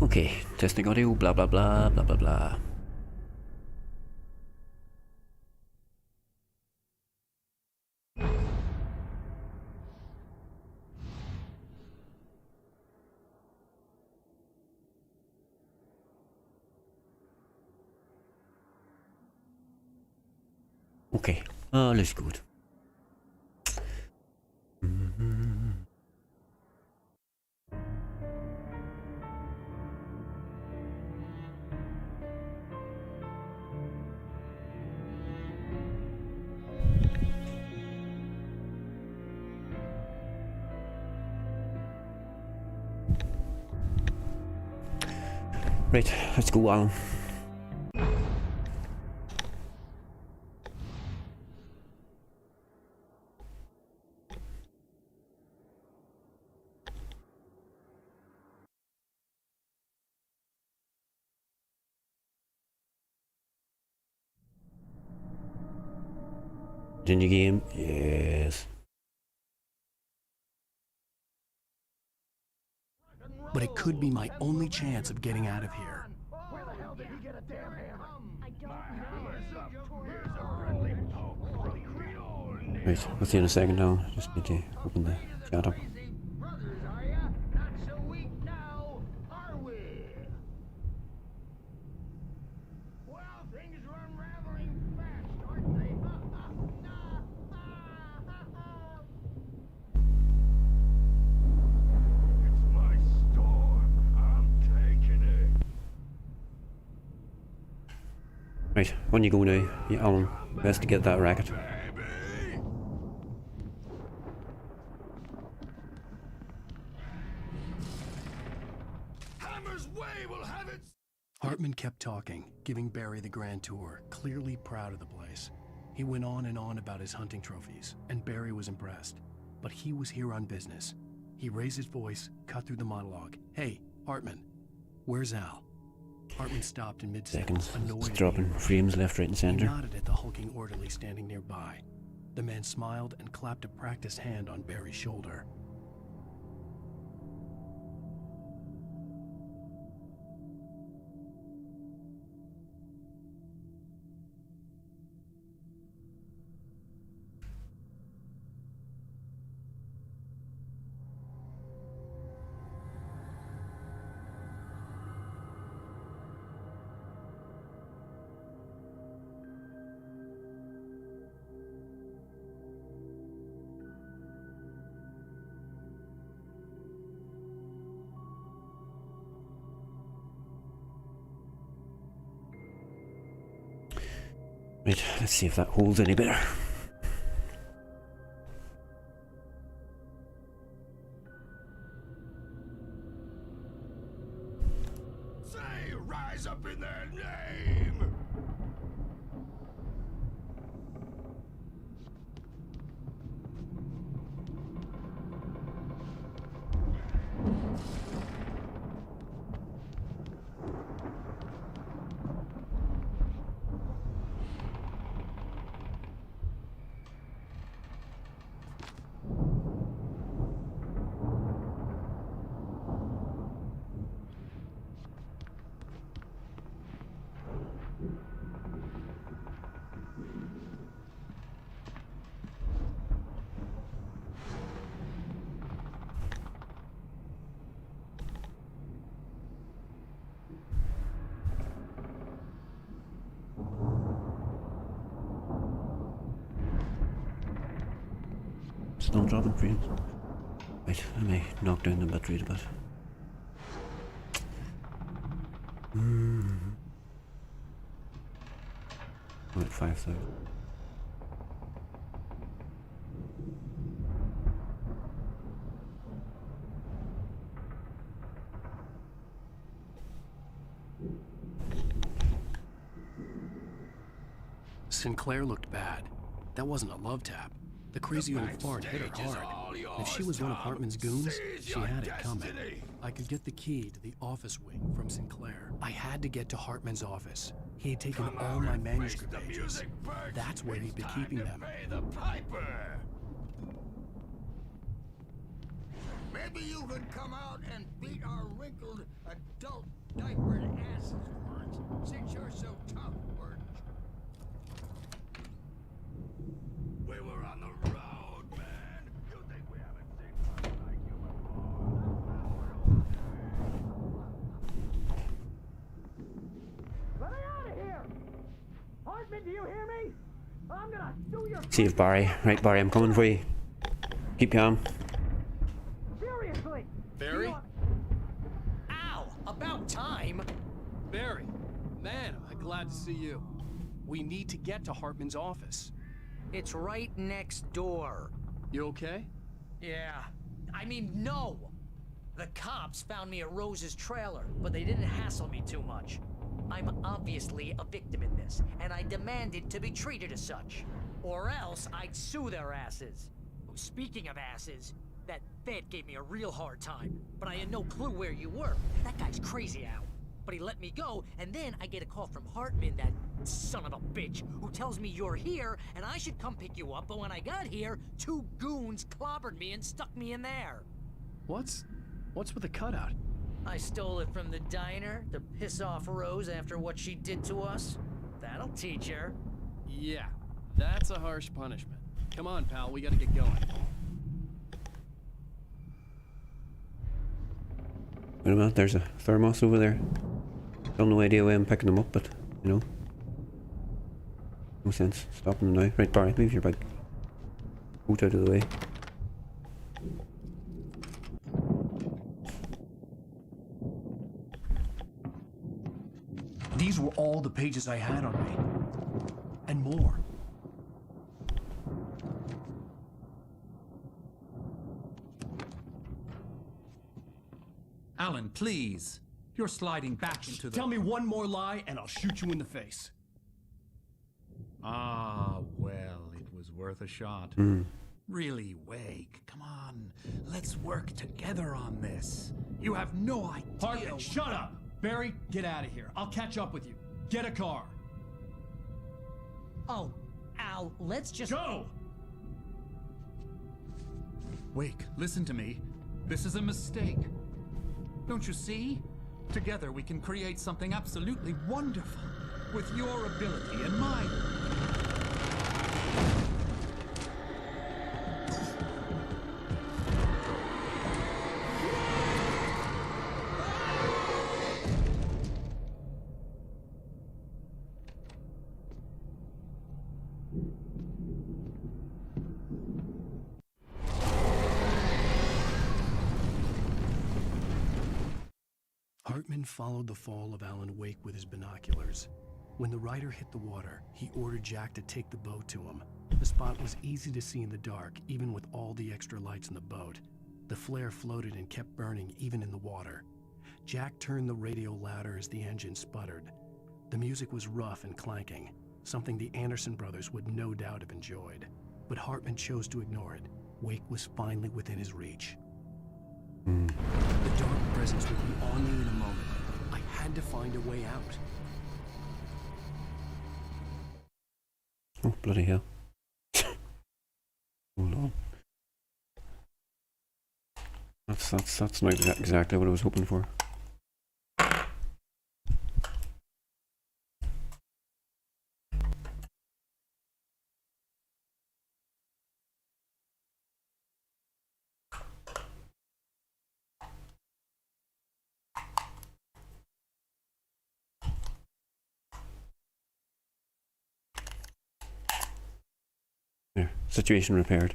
Okay, testing audio, blah blah blah, blah blah blah. Okay, alles gut. Right, let's go on. Continue game, yes. But it could be my only chance of getting out of here. Where the hell did he get a damn hammer? I don't know. Right, I'll see you in a second now. Just need to open the chat up. Brothers, are ya? Not so weak now, are we? Well, things are unraveling fast, aren't they? It's my storm. I'm taking it. Right, on you go now. Yeah, Alan, investigate that racket. Hartman kept talking, giving Barry the grand tour, clearly proud of the place. He went on and on about his hunting trophies, and Barry was impressed. But he was here on business. He raised his voice, cut through the monologue. Hey, Hartman, where's Al? Hartman stopped in mid-sentence, Seconds, annoyed. it's dropping frames left, right and He centre. nodded at the hulking orderly standing nearby. The man smiled and clapped a practiced hand on Barry's shoulder. Right, let's see if that holds any better. Say, rise up in their name! Still dropping frames. Right, I may knock down the bitrate a bit. I'm at 5,000. Sinclair looked bad. That wasn't a love tap. The crazy old fart hit her hard. If she was one of Hartman's goons, she had it coming. I could get the key to the office wing from Sinclair. I had to get to Hartman's office. He had taken all my manuscript pages. That's where he'd been keeping them. Pay the piper. Maybe you could come out and beat our wrinkled adult diapered asses once, since you're so tough, Bert. We were on the road, man. You think we haven't seen something like you before? Let me out of here! Hartman, do you hear me? I'm gonna sue your... Save Barry. Right, Barry, I'm coming for you. Keep calm. Seriously! Barry? Ow! About time! Barry, man, am I glad to see you. We need to get to Hartman's office. It's right next door. You okay? Yeah. I mean, no! The cops found me at Rose's trailer, but they didn't hassle me too much. I'm obviously a victim in this, and I demanded to be treated as such. Or else I'd sue their asses. Speaking of asses, that vet gave me a real hard time, but I had no clue where you were. That guy's crazy, Al. But he let me go, and then I get a call from Hartman, that son of a bitch, who tells me you're here, and I should come pick you up, but when I got here, 2 goons clobbered me and stuck me in there. What's with the cutout? I stole it from the diner to piss off Rose after what she did to us. That'll teach her. Yeah, that's a harsh punishment. Come on, pal, we gotta get going. Wait a minute, there's a thermos over there. Got no idea why I'm picking them up, but, you know. No sense stopping them now. Right, Barry, move your bike. Boot out of the way. These were all the pages I had on me. And more. Alan, please. You're sliding back into the... Tell me one more lie and I'll shoot you in the face. Ah, well, it was worth a shot. Really, Wake, come on. Let's work together on this. You have no idea... Hartman, shut up! Barry, get out of here. I'll catch up with you. Get a car. Oh, Al, let's just... Go! Wake, listen to me. This is a mistake. Don't you see? Together we can create something absolutely wonderful. With your ability and mine. Hartman followed the fall of Alan Wake with his binoculars. When the rider hit the water, he ordered Jack to take the boat to him. The spot was easy to see in the dark, even with all the extra lights in the boat. The flare floated and kept burning even in the water. Jack turned the radio louder as the engine sputtered. The music was rough and clanking, something the Anderson brothers would no doubt have enjoyed. But Hartman chose to ignore it. Wake was finally within his reach. The dark presence would be on me in a moment. I had to find a way out. Oh, bloody hell. Hold on. That's not exactly what I was hoping for. There, situation repaired.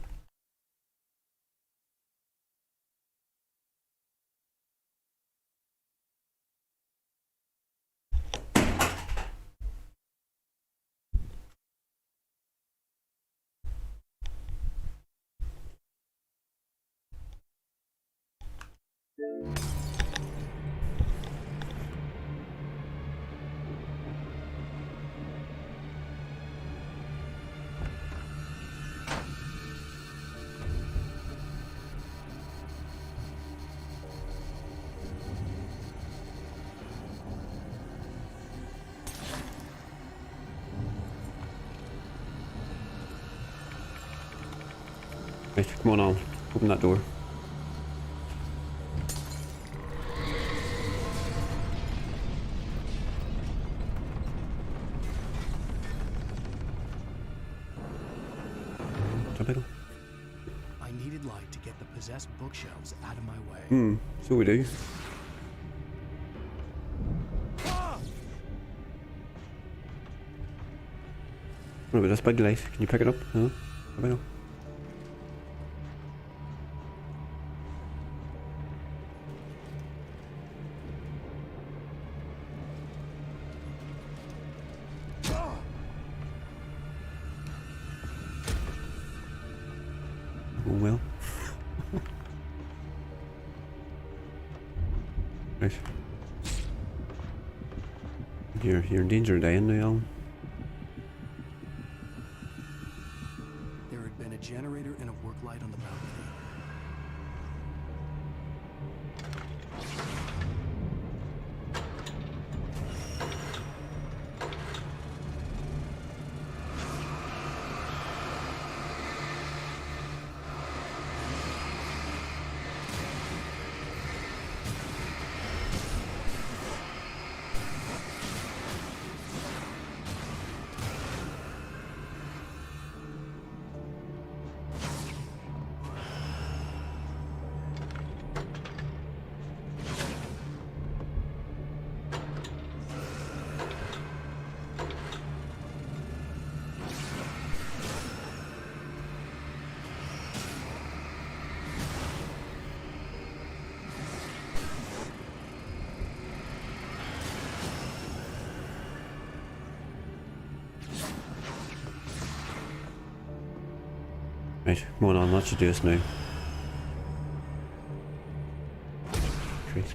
Right, come on, Al. Open that door. best bookshelves out of my way. So we do. What about this big light? Can you pick it up? No? I don't know. Oh well. Right. You're in danger of dying now, Alan. There had been a generator and a work light on the balcony. Right, come on, let's do this now. Christ.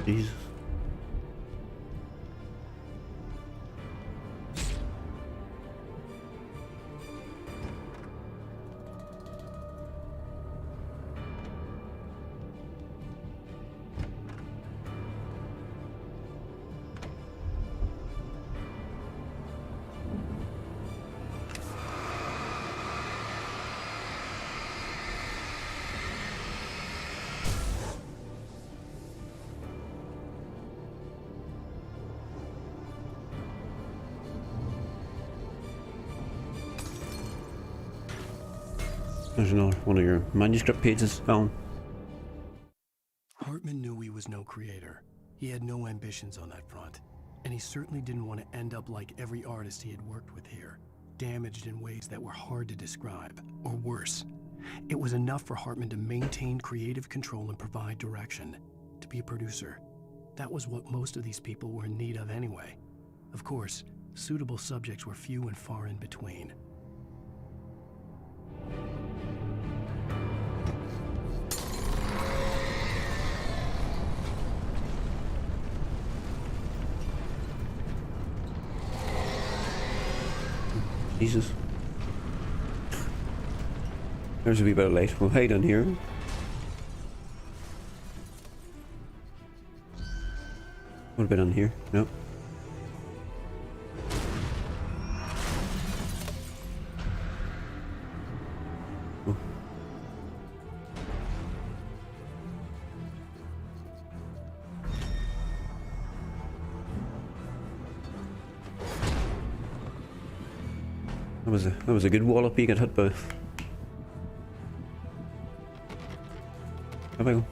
Jesus. There's another one of your manuscript pages, Alan. Hartman knew he was no creator. He had no ambitions on that front. And he certainly didn't want to end up like every artist he had worked with here, damaged in ways that were hard to describe, or worse. It was enough for Hartman to maintain creative control and provide direction, to be a producer. That was what most of these people were in need of anyway. Of course, suitable subjects were few and far in between. Jesus. There's a wee bit of light. We'll hide in here. What about in here? No. Oh. That was a good wallop you got hit by. Have I go?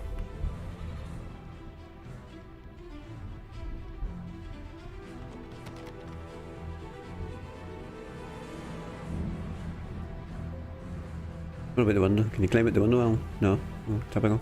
What about the window? Can you climb out the window, Alan? No? Oh, typical.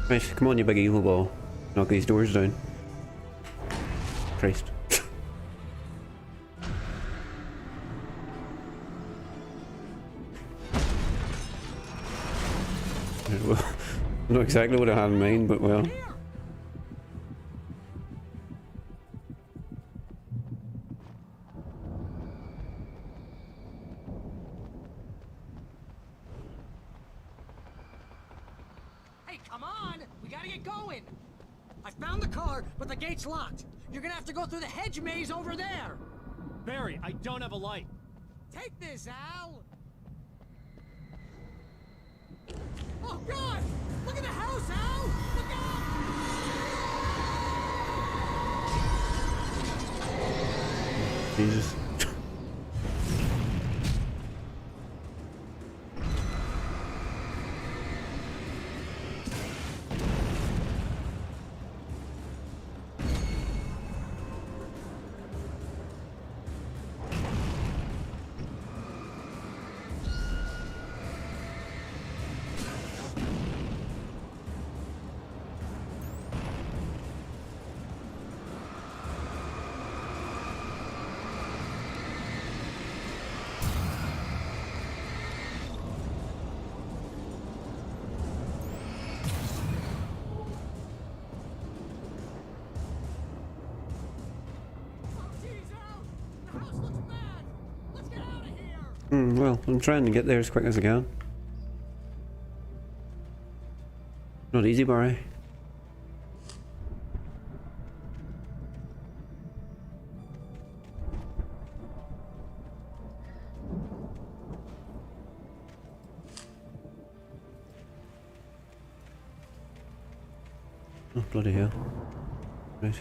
Right, come on, you big evil ball. Knock these doors down. Christ. Well, not exactly what I had in mind, but well. Hey, come on! We gotta get going! I found the car, but the gate's locked. You're gonna have to go through the hedge maze over there! Barry, I don't have a light. Take this, Al! Oh, God! Look at the house, Al! Look out! Jesus. Well, I'm trying to get there as quick as I can. Not easy, Barry. Oh, bloody hell. Right.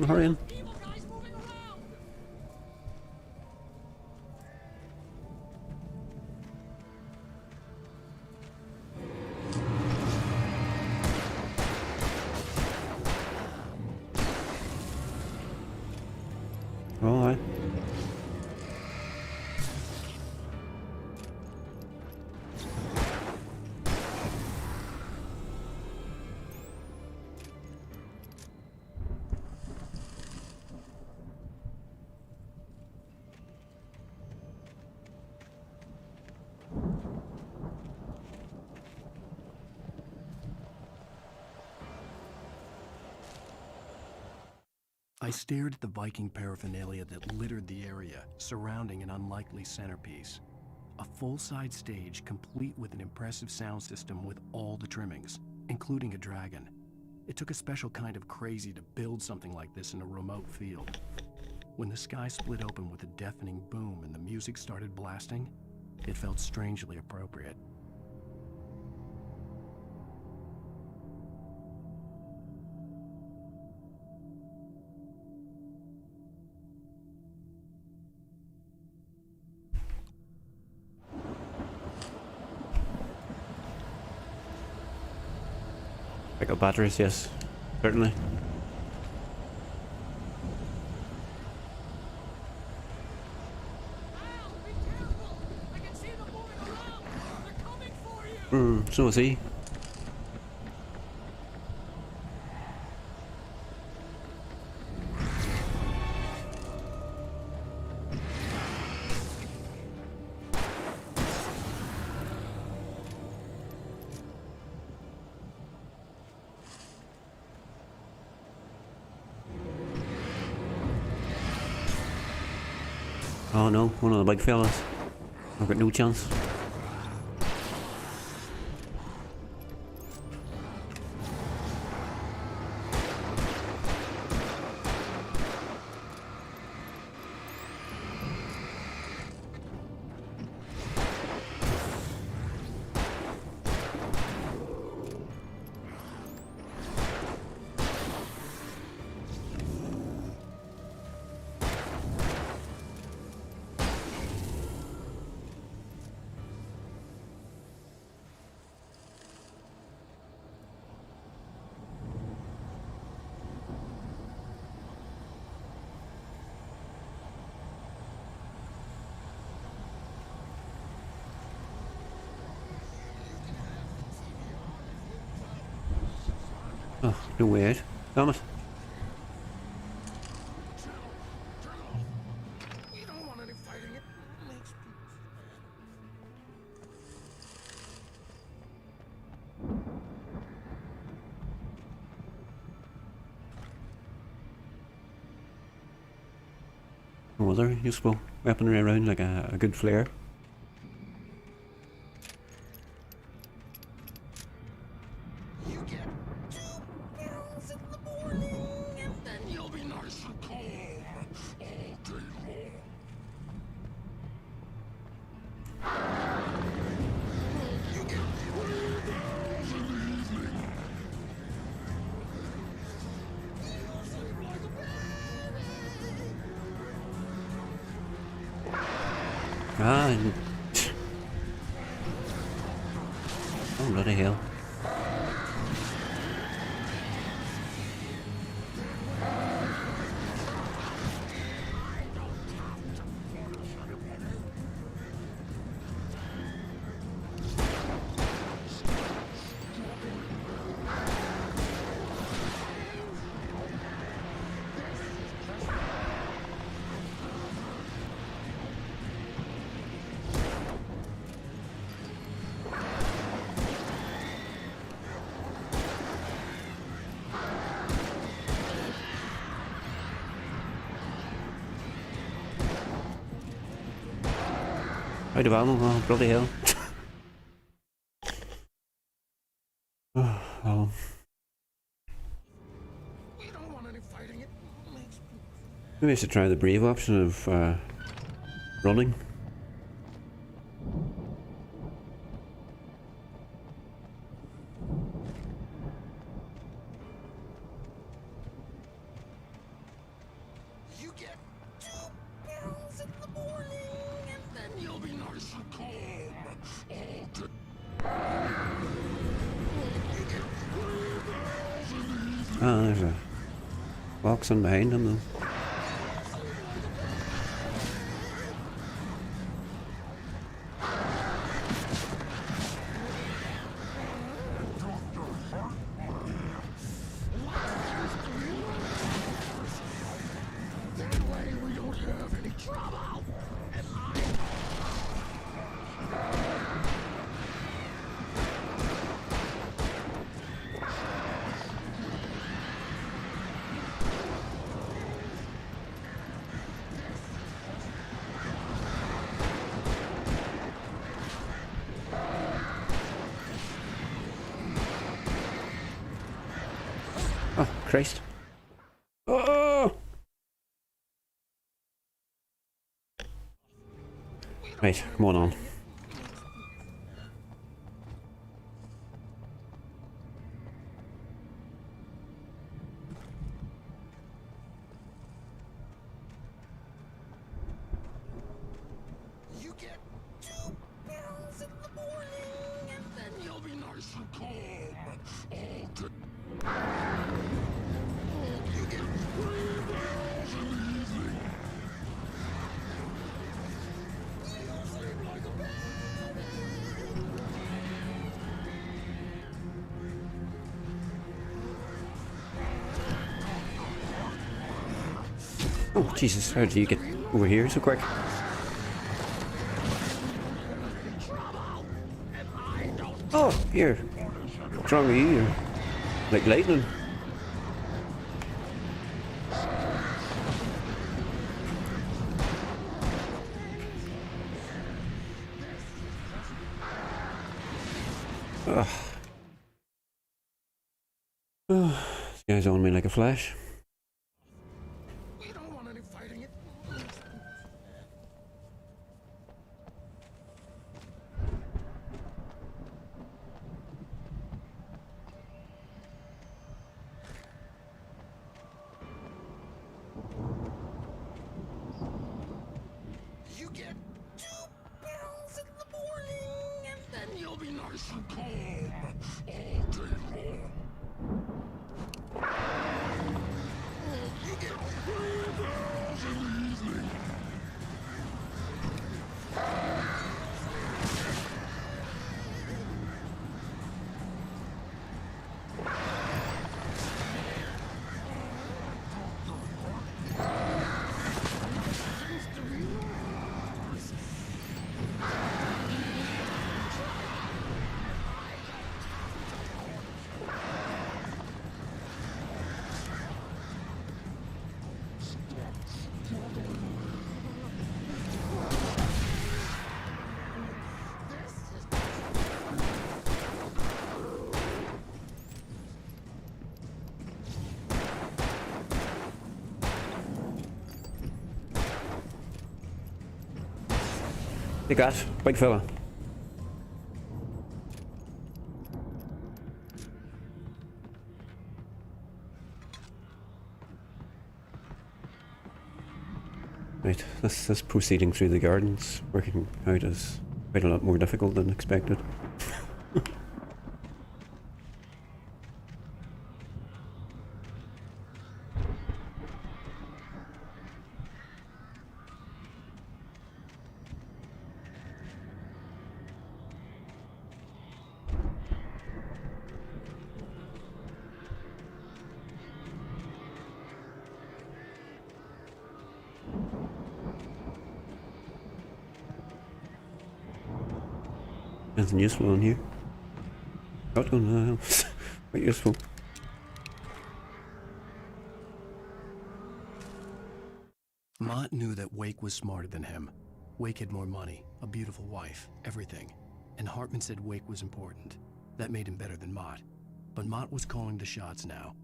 Hurry in. Evil guys moving around! Oh, aye. I stared at the Viking paraphernalia that littered the area, surrounding an unlikely centerpiece. A full-size stage complete with an impressive sound system with all the trimmings, including a dragon. It took a special kind of crazy to build something like this in a remote field. When the sky split open with a deafening boom and the music started blasting, it felt strangely appropriate. Pick up batteries, yes. Certainly. Al, be careful! I can see them moving around! They're coming for you! So is he. Oh no, one of the big fellas. I've got no chance. No way out. Damn it. We don't want any fighting. It makes people No other useful weaponry around, like a good flare. You get 2 pills in the morning, and then you'll be nice and calm all day long. You get 3 pills in the evening. You sleep like a baby. Ah, and... Oh, bloody hell. Out of ammo, oh bloody hell. Oh, well. We don't want any fighting. It makes people Maybe I should try the brave option of running. You get 2 pills in the morning, and then you'll be nice and calm all day. You get 3 pills in the evening. Ah, there's a box on behind him though. That way we don't have any trouble. And Oh, Christ. Oh! Right, come on. you get 2 pills in the morning, and then you'll be nice and calm all day. You get 3 pills in the evening. You sleep like a baby. Oh, Jesus, how did you get over here so quick? Oh, here. What's wrong with you? You're like lightning. Ugh. Oh, this guy's on me like a flash. We don't want any fighting. It You get 2 pills in the morning, and then you'll be nice and calm all day long. You get 3 pills in the evening. Take that, big fella. Right, this proceeding through the gardens, working out is quite a lot more difficult than expected. Anything useful on here? Shotgun, quite useful. Mott knew that Wake was smarter than him. Wake had more money, a beautiful wife, everything. And Hartman said Wake was important. That made him better than Mott. But Mott was calling the shots now.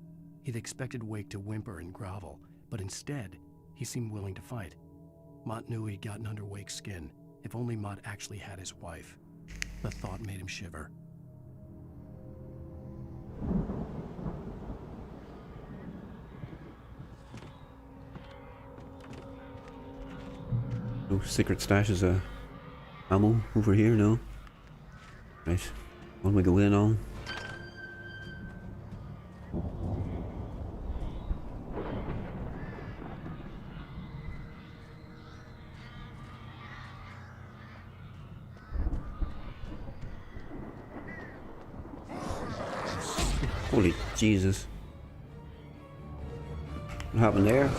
He'd expected Wake to whimper and grovel, but instead, he seemed willing to fight. Mott knew he'd gotten under Wake's skin. If only Mott actually had his wife. The thought made him shiver. No secret stashes of ammo over here, no. Right, one we go in on. Holy Jesus. What happened there?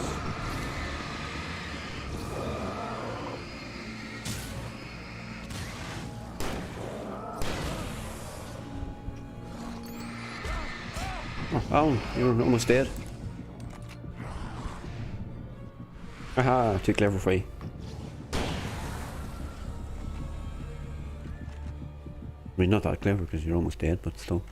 Oh, Alan, you're almost dead. Aha, too clever for you. I mean, not that clever because you're almost dead, but still.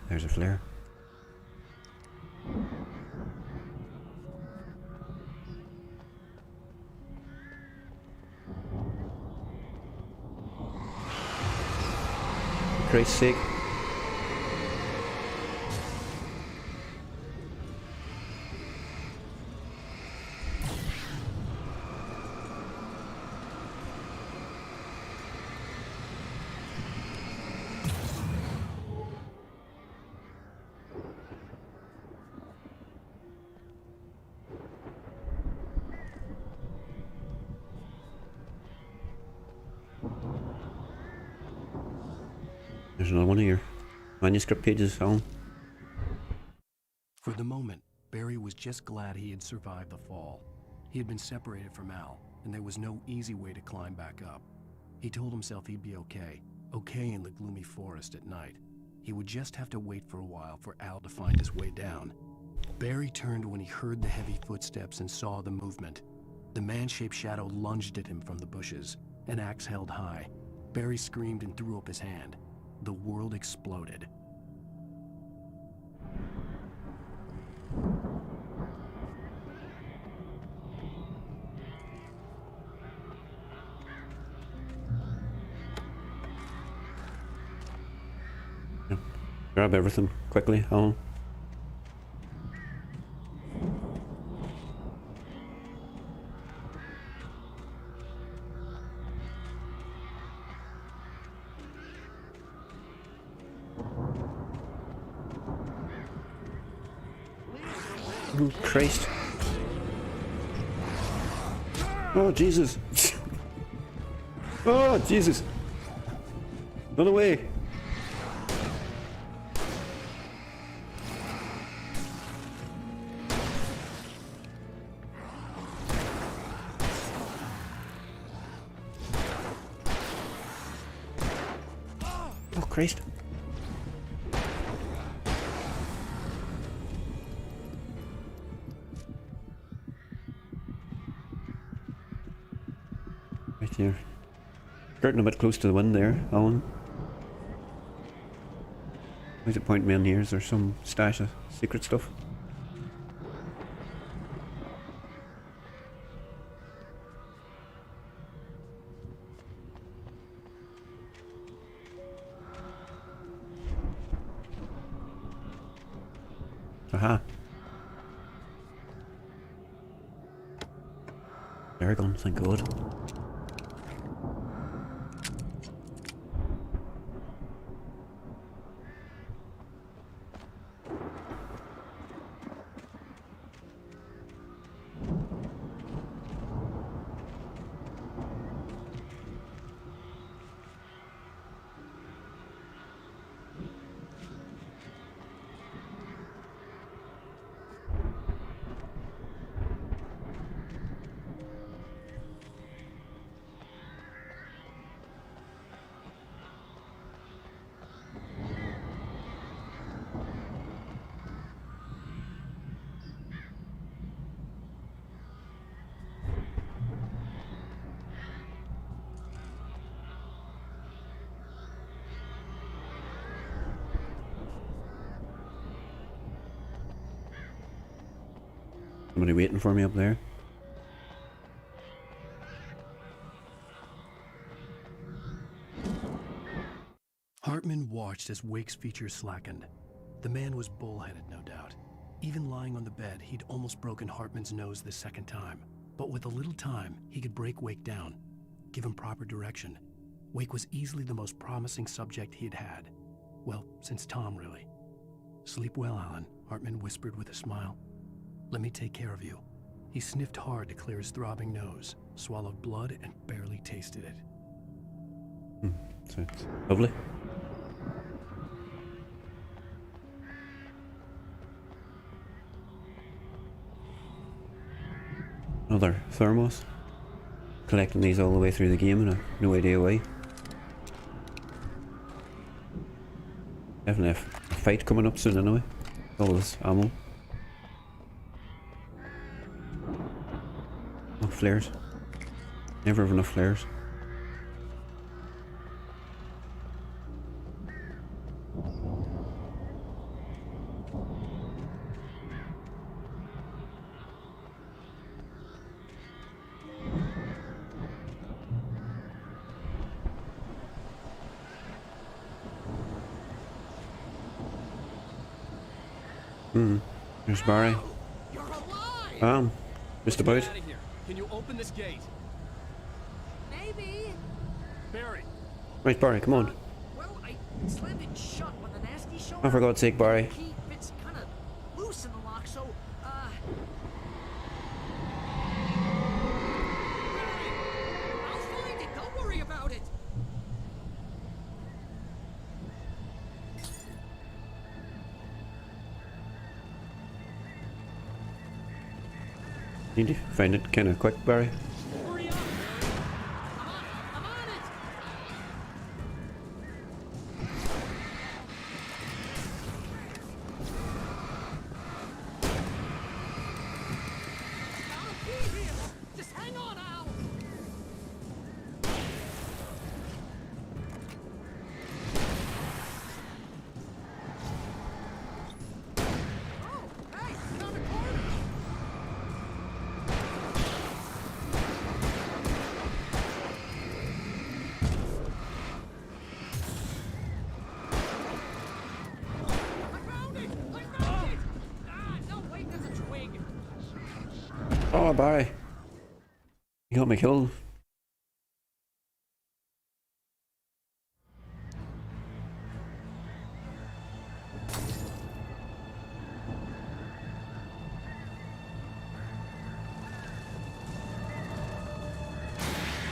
There's a flare. For Christ's sake. There's another one of your manuscript pages, Alan. For the moment, Barry was just glad he had survived the fall. He had been separated from Al, and there was no easy way to climb back up. He told himself he'd be okay in the gloomy forest at night. He would just have to wait for a while for Al to find his way down. Barry turned when he heard the heavy footsteps and saw the movement. The man-shaped shadow lunged at him from the bushes, an axe held high. Barry screamed and threw up his hand. The world exploded. Yep. Grab everything quickly, Alan. Oh, Christ. Oh, Jesus. Oh, Jesus. Run away. Oh, Christ. Right here. Skirting a bit close to the wind there, Alan. Why's it pointing me in here? Is there some stash of secret stuff? Aha. Air gun, thank God. Somebody waiting for me up there. Hartman watched as Wake's features slackened. The man was bullheaded, no doubt. Even lying on the bed, he'd almost broken Hartman's nose the second time. But with a little time, he could break Wake down, give him proper direction. Wake was easily the most promising subject he'd had. Well, since Tom, really. "Sleep well, Alan," Hartman whispered with a smile. "Let me take care of you." He sniffed hard to clear his throbbing nose, swallowed blood, and barely tasted it. Sounds lovely. Another thermos. Collecting these all the way through the game and I've no idea why. Definitely a fight coming up soon anyway. All this ammo. Oh, flares. Never have enough flares. There's Barry. You're alive! Just about. Get out of here. Can you open this gate? Maybe. Barry! Right, Barry, come on. Well, I slammed it shut when the nasty showed Oh, for up. God's sake, Barry. The key fits kind of loose in the lock, so, Barry, I'll find it. Don't worry about it. Need to find it kind of quick, Barry. Hurry up, Barry. I'm on it. Gotta be here. Just hang on, Al. Oh, hey, found a corner. I found it! I found it! Ah, no, wait, there's a twig. Oh, Barry. You got me killed.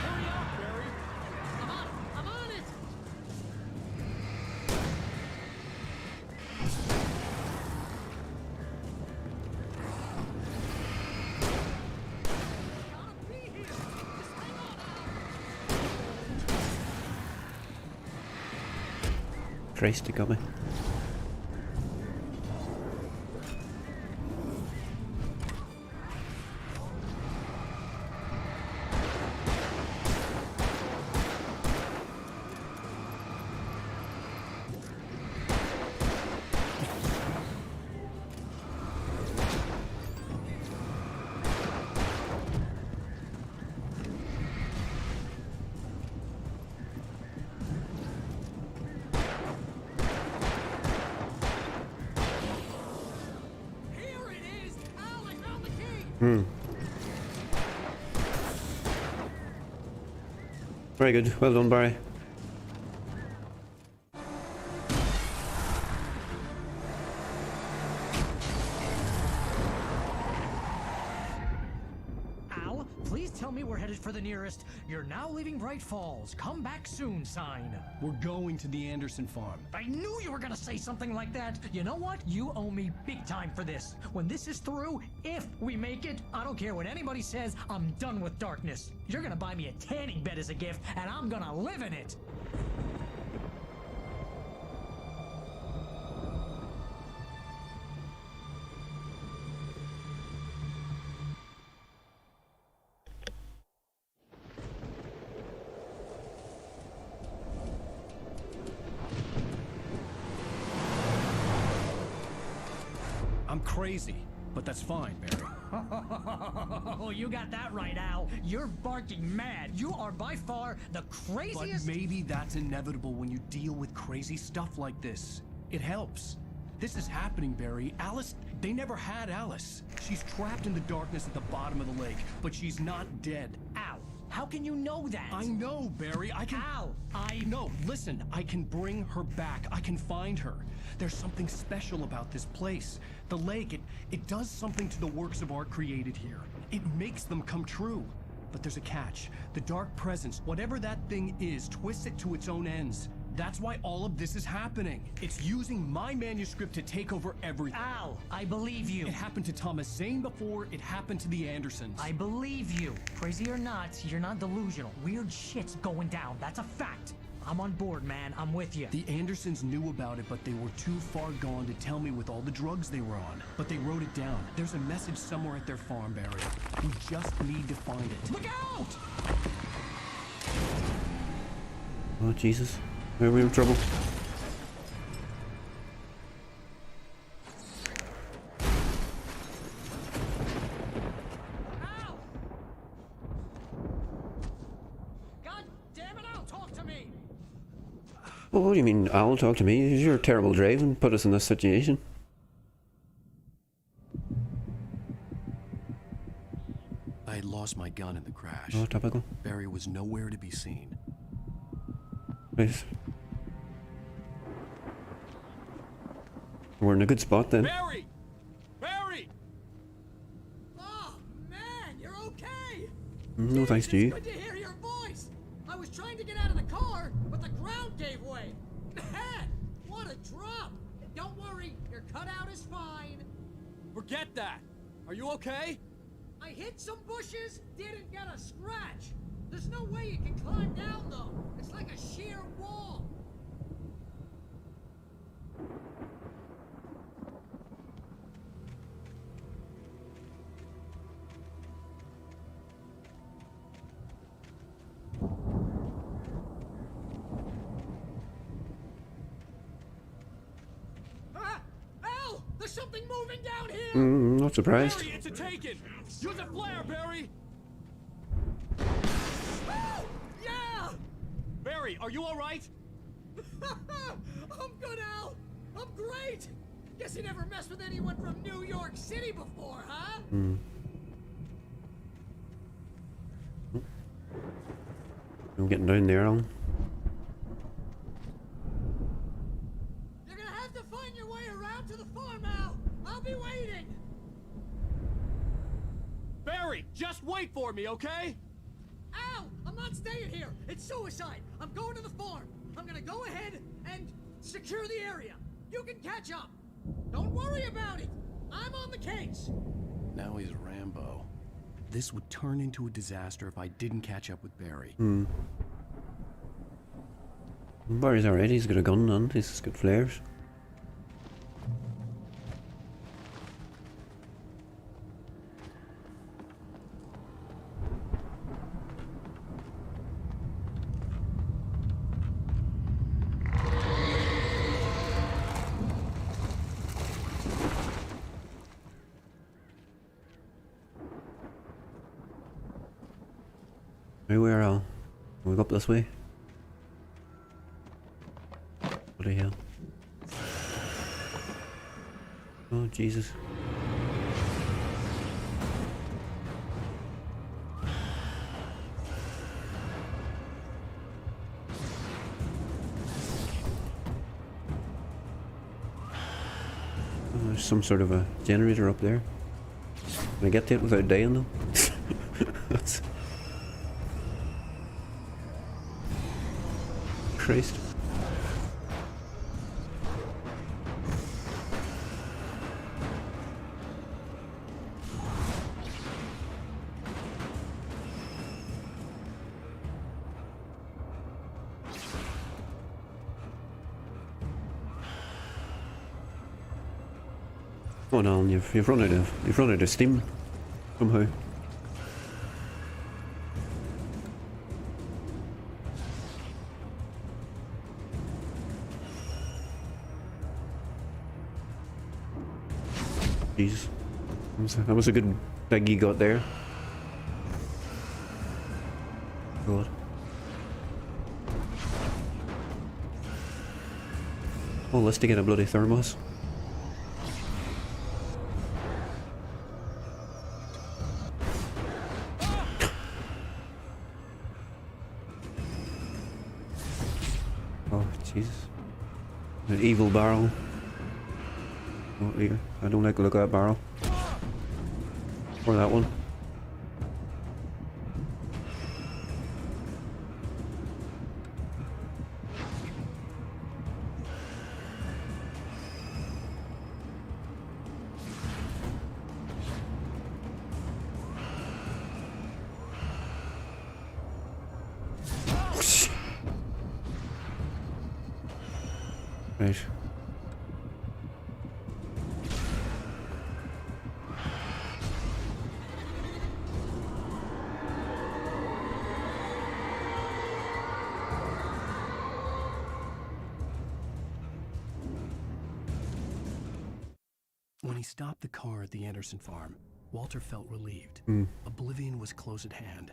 Hurry up, Barry! I'm on it! Gotta be here! Just hang on, Al. Christ, you got me. Very good. Well done, Barry. Al, please tell me we're headed for the nearest "You're now leaving Bright Falls. Come back soon" sign. We're going to the Anderson farm. I knew you were gonna say something like that. You know what? You owe me big time for this. When this is through, if we make it, I don't care what anybody says, I'm done with darkness. You're gonna buy me a tanning bed as a gift, and I'm gonna live in it. I'm crazy, but that's fine, Barry. Oh, you got that right, Al. You're barking mad. You are by far the But craziest. maybe that's inevitable when you deal with crazy stuff like this. It helps. This is happening, Barry. Alice, they never had Alice. She's trapped in the darkness at the bottom of the lake, but she's not dead. Al, how can you know that? I know, Barry. I can... Al, No, listen. I can bring her back. I can find her. There's something special about this place. The lake, it does something to the works of art created here. It makes them come true. But there's a catch. The dark presence, whatever that thing is, twists it to its own ends. That's why all of this is happening. It's using my manuscript to take over everything. Al, I believe you. It happened to Thomas Zane before, it happened to the Andersons. I believe you. Crazy or not, you're not delusional. Weird shit's going down. That's a fact. I'm on board, man. I'm with you. The Andersons knew about it, but they were too far gone to tell me with all the drugs they were on. But they wrote it down. There's a message somewhere at their farm, Barry. We just need to find it. Look out! Oh, Jesus. We're in trouble. Al! God damn it, Al, talk to me! Well, what do you mean, Al, talk to me? You're a terrible drive and put us in this situation. I had lost my gun in the crash. Oh, typical. Barry was nowhere to be seen. Right. We're in a good spot then. Barry! Barry! Oh, man, you're okay! No thanks to you. Good to hear your voice! I was trying to get out of the car, but the ground gave way! Man, what a drop! Don't worry, your cutout is fine. Forget that! Are you okay? I hit some bushes, didn't get a scratch. There's no way you can climb down, though. It's like a sheer wall. Ah! Al! There's something moving down here! Not surprised. Barry, it's a taken! Use a flare, Barry! Oh! Yeah! Barry, are you alright? I'm good, Al! I'm great! Guess you never messed with anyone from New York City before, huh? I'm getting down there, Alan. You're gonna have to find your way around to the farm, Al! I'll be waiting! Barry, just wait for me, okay? Al! I'm not staying here! It's suicide! I'm going to the farm! I'm gonna go ahead and secure the area! You can catch up! Don't worry about it! I'm on the case! Now he's Rambo. This would turn into a disaster if I didn't catch up with Barry. Barry's alright, he's got a gun on, he's got flares. Where Al? We go up this way? What the hell? Oh, Jesus. There's some sort of a generator up there. Can I get to it without dying though? That's... Christ. Come on, Alan, you've run out of steam somehow. Jeez, that was a good dig you got there. God. All this to get a bloody thermos. Oh, Jesus. An evil barrel. Oh, here. I don't like the look of that barrel. Or that one. Right. When he stopped the car at the Anderson farm, Walter felt relieved. Oblivion was close at hand.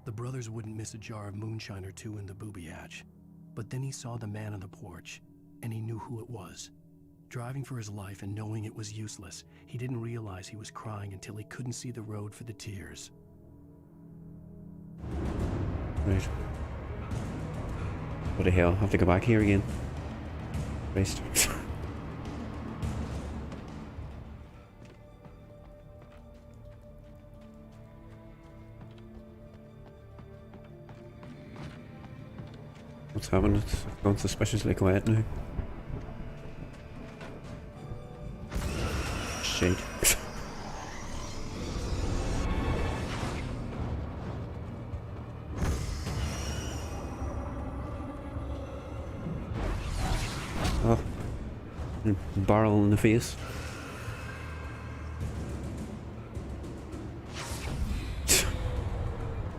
The brothers wouldn't miss a jar of moonshine or two in the booby hatch. But then he saw the man on the porch, and he knew who it was. Driving for his life and knowing it was useless, he didn't realize he was crying until he couldn't see the road for the tears. Right. What the hell? I have to go back here again. Christ. What's happened? It's gone suspiciously quiet now. Shit. Oh. Barrel in the face.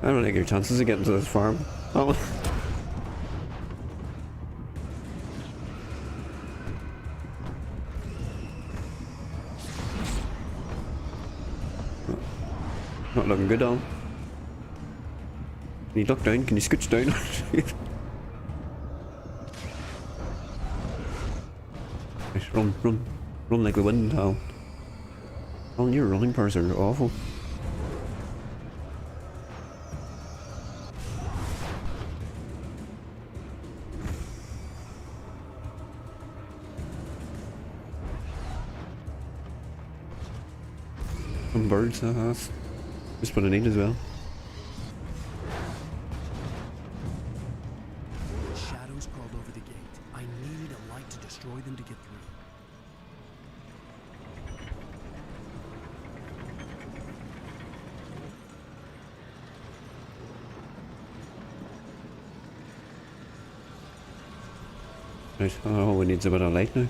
I don't like your chances of getting to this farm. Oh. Not looking good, Alan. Can you duck down? Can you scooch down? Run like the wind, Alan. Alan, your running powers are awful. Some birds, that's just what I need as well. Shadows crawled over the gate. I needed a light to destroy them to get through. Right, all we need is a bit of light now.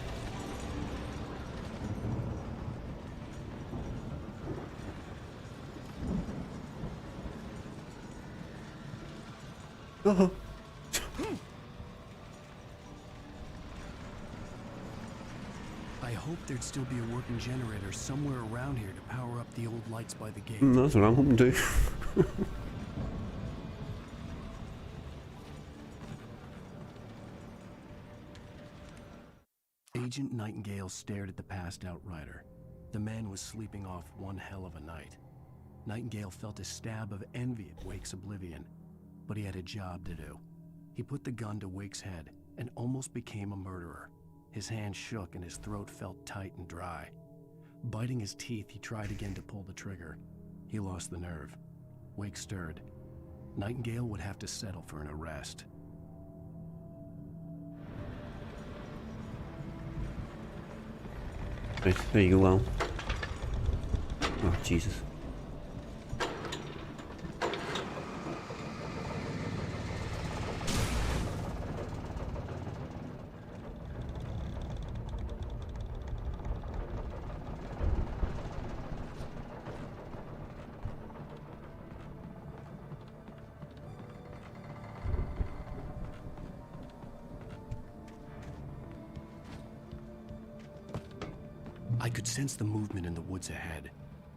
Oh. I hoped there'd still be a working generator somewhere around here to power up the old lights by the gate. That's what I'm hoping to. Agent Nightingale stared at the passed out rider. The man was sleeping off one hell of a night. Nightingale felt a stab of envy at Wake's oblivion, but he had a job to do. He put the gun to Wake's head and almost became a murderer. His hand shook and his throat felt tight and dry. Biting his teeth, he tried again to pull the trigger. He lost the nerve. Wake stirred. Nightingale would have to settle for an arrest. Right, there you go, Al. Oh, Jesus. I could sense the movement in the woods ahead.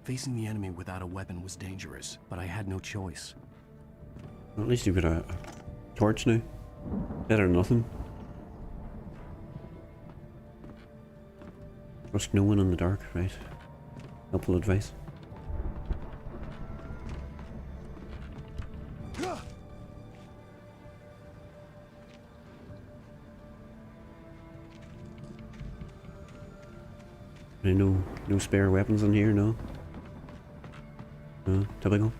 Facing the enemy without a weapon was dangerous, but I had no choice. Well, at least you've got a torch now. Better than nothing. Trust no one in the dark, right? Helpful advice. No spare weapons in here, no? No, typical.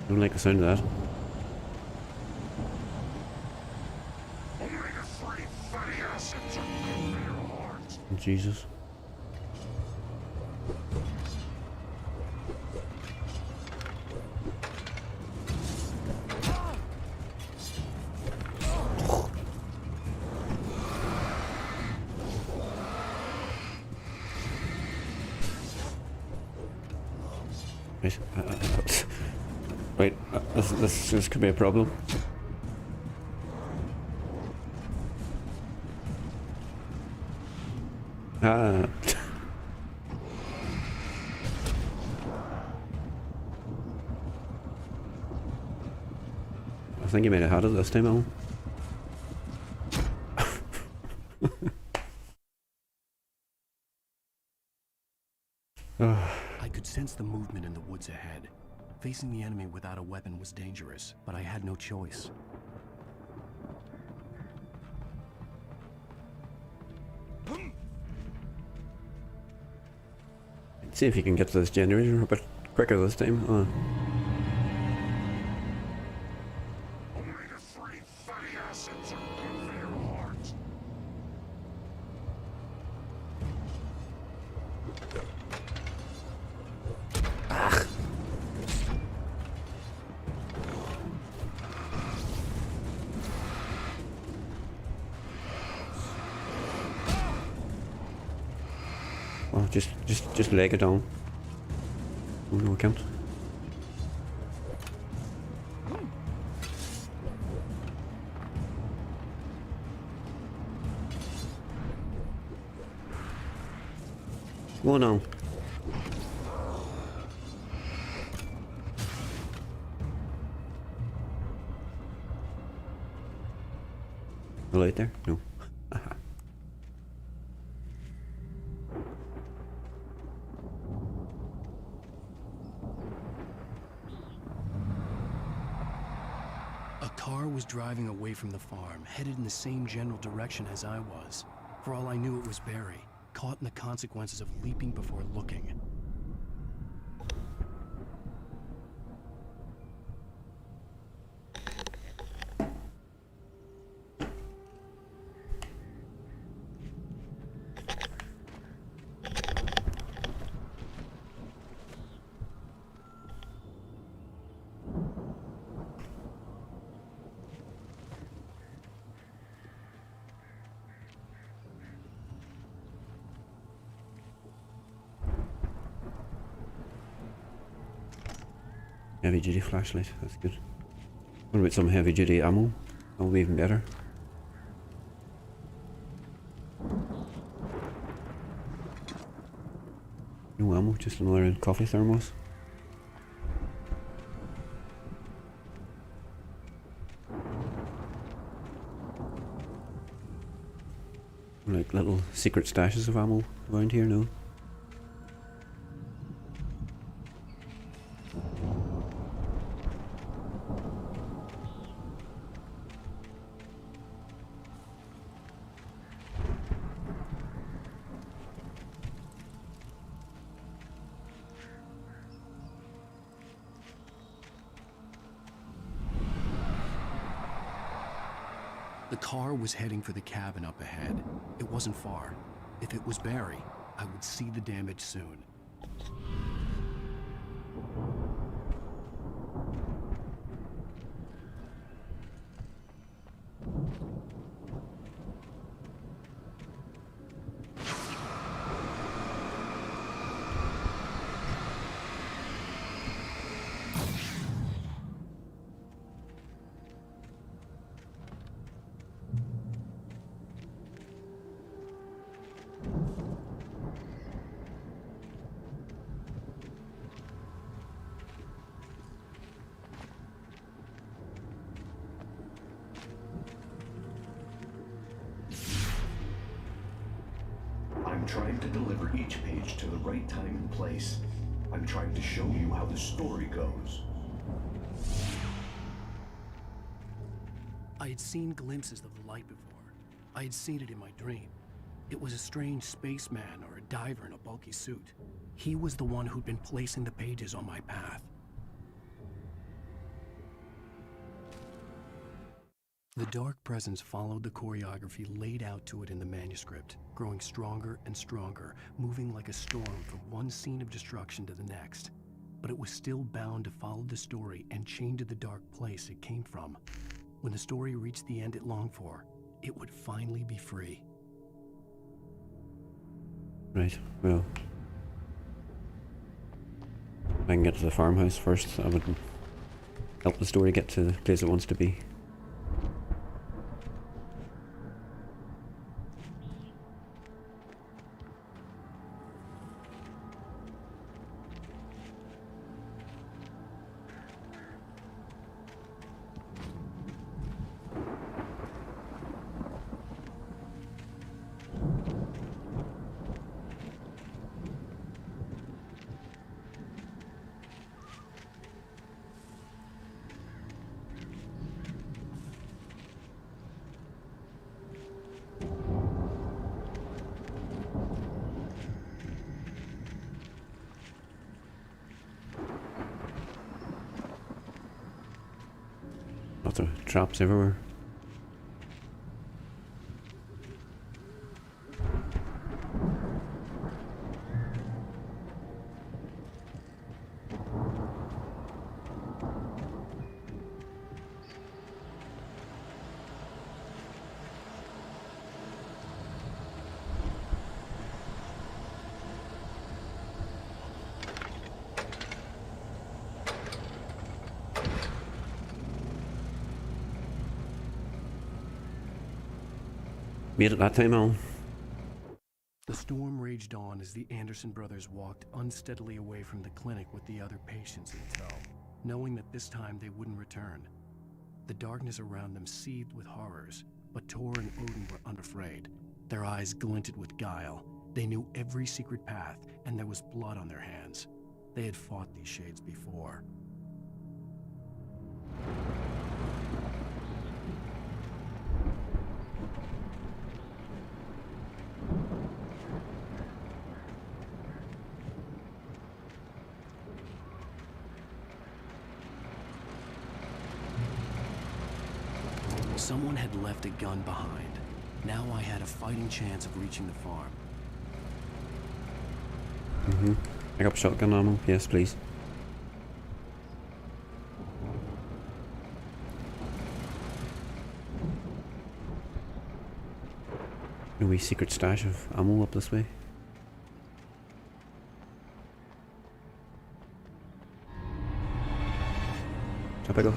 Don't like the sound of that. Jesus. Right, this could be a problem. Ah. I think you might have had it this time, Alan. I could sense the movement in the woods ahead. Facing the enemy without a weapon was dangerous, but I had no choice. See if you can get to this generator a bit quicker this time. Oh, just leg it down. Oh no, I can't. Oh no. The light there? No. A car was driving away from the farm, headed in the same general direction as I was. For all I knew, it was Barry, caught in the consequences of leaping before looking. Heavy duty flashlight, that's good. What about some heavy duty ammo? That'll be even better. No ammo, just another coffee thermos. Like little secret stashes of ammo around here, no? The car was heading for the cabin up ahead. It wasn't far. If it was Barry, I would see the damage soon. I'm trying to deliver each page to the right time and place. I'm trying to show you how the story goes. I had seen glimpses of the light before. I had seen it in my dream. It was a strange spaceman or a diver in a bulky suit. He was the one who'd been placing the pages on my path. The dark presence followed the choreography laid out to it in the manuscript, growing stronger and stronger, moving like a storm from one scene of destruction to the next. But it was still bound to follow the story and chained to the dark place it came from. When the story reached the end it longed for, it would finally be free. Right, well. If I can get to the farmhouse first, that would help the story get to the place it wants to be. Lots of traps everywhere. Made it that time, Alan. The storm raged on as the Anderson brothers walked unsteadily away from the clinic with the other patients in tow, knowing that this time they wouldn't return. The darkness around them seethed with horrors, but Tor and Odin were unafraid. Their eyes glinted with guile. They knew every secret path, and there was blood on their hands. They had fought these shades before. Someone had left a gun behind. Now I had a fighting chance of reaching the farm. I got shotgun ammo. Yes, please. A wee secret stash of ammo up this way. Up I go.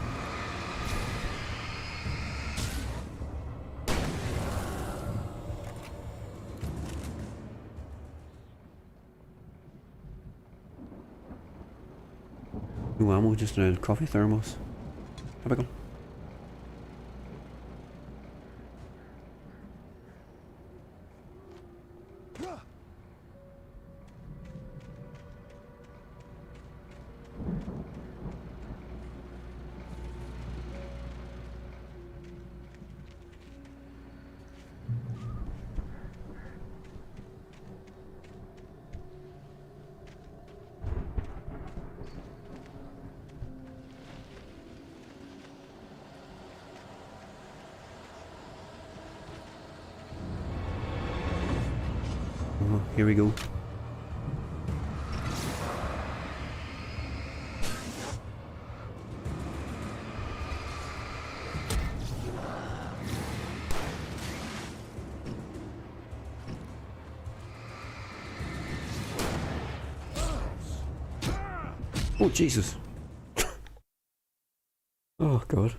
No ammo, just a coffee thermos. Up I go. here we go. Oh, Jesus. Oh, God.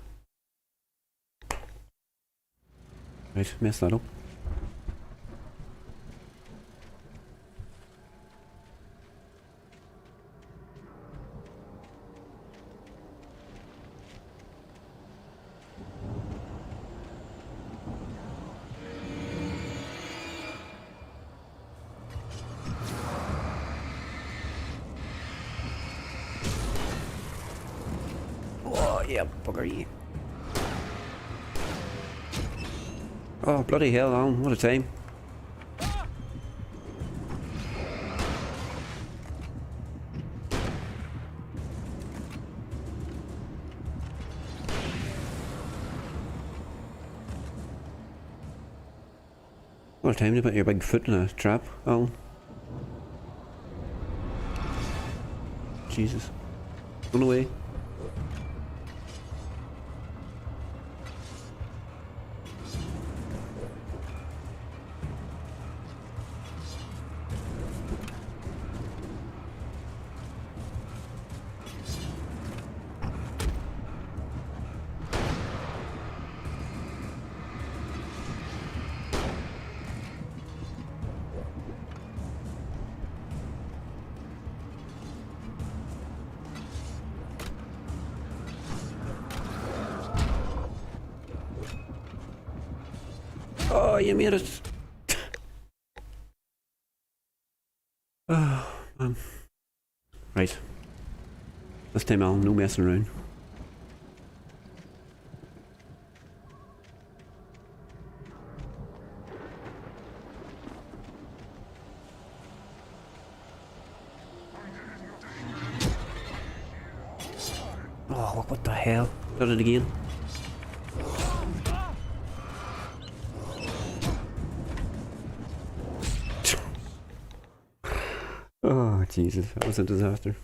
Right, mess that up. Oh, yeah, bugger you. Oh, bloody hell, Alan, what a time. What a time to put your big foot in a trap, Alan. Jesus. Run away. Oh, you made it. Oh, man. Right. This time, Alan, no messing around. Oh, what the hell? Done it again. Oh, Jesus, that was a disaster.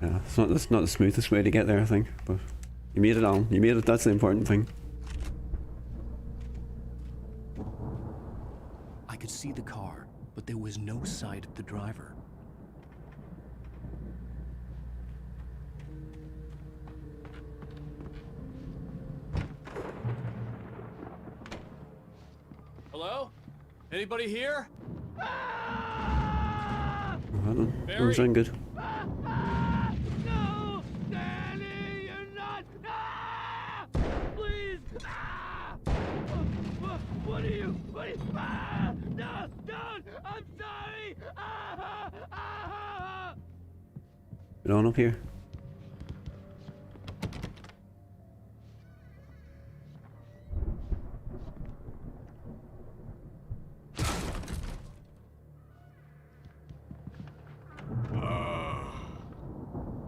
Yeah, it's not the smoothest way to get there, I think, but you made it, Alan. You made it, that's the important thing. I could see the car, but there was no sight of the driver. Hello? Anybody here? Oh, that sound good. No! Danny, you're not! Ah! Please! Ah! What are you? Ah! No! Don't! I'm sorry! Ah! Ah! Get on up here.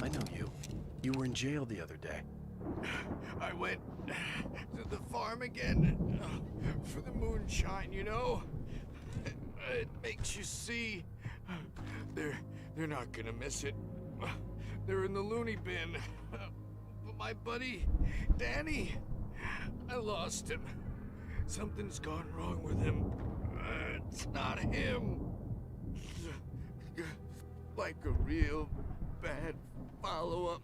I know you. You were in jail the other day. I went to the farm again for the moonshine, you know? It makes you see. They're not gonna miss it. They're in the loony bin. But my buddy, Danny, I lost him. Something's gone wrong with him. It's not him. Like a real bad follow-up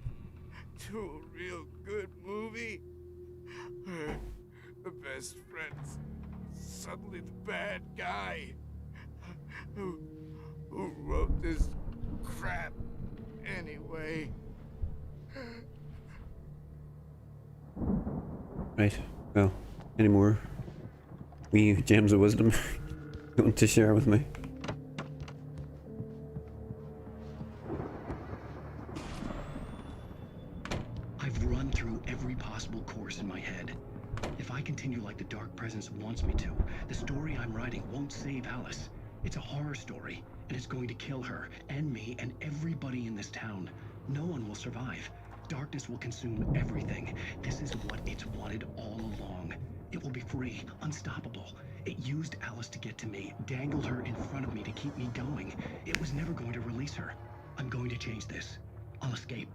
to a real good movie. The best friend's suddenly the bad guy. Who wrote this crap anyway? Right, well, any more wee gems of wisdom you want to share with me? I've run through every possible course in my head. If I continue like the Dark Presence wants me to, the story I'm writing won't save Alice. It's a horror story, and it's going to kill her, and me, and everybody in this town. No one will survive. Darkness will consume everything. This is what it's wanted all along. It will be free, unstoppable. It used Alice to get to me, dangled her in front of me to keep me going. It was never going to release her. I'm going to change this. I'll escape.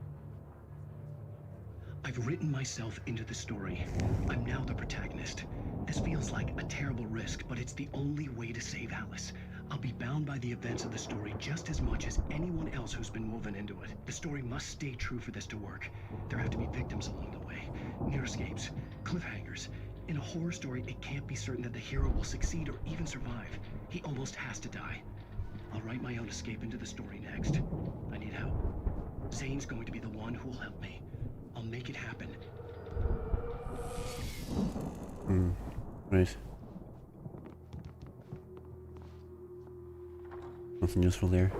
I've written myself into the story. I'm now the protagonist. This feels like a terrible risk, but it's the only way to save Alice. I'll be bound by the events of the story just as much as anyone else who's been woven into it. The story must stay true for this to work. There have to be victims along the way, near escapes, cliffhangers. In a horror story, it can't be certain that the hero will succeed or even survive. He almost has to die. I'll write my own escape into the story next. I need help. Zane's going to be the one who will help me. I'll make it happen. Right. Nothing useful there.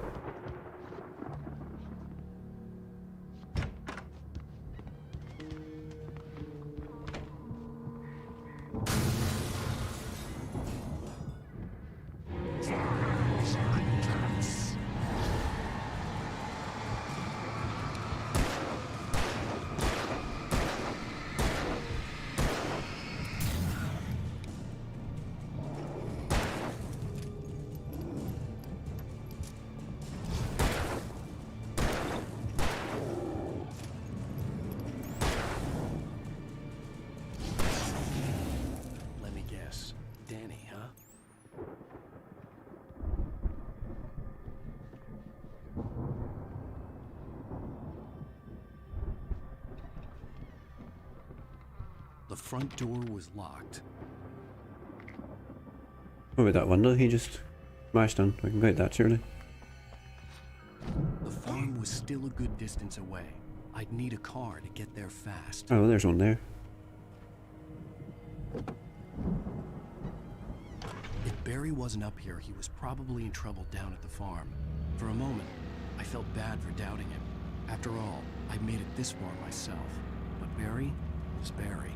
The front door was locked. What about that window he just smashed in? We can get that surely. The farm was still a good distance away. I'd need a car to get there fast. Oh, there's one there. If Barry wasn't up here, he was probably in trouble down at the farm. For a moment, I felt bad for doubting him. After all, I made it this far myself. But Barry was Barry.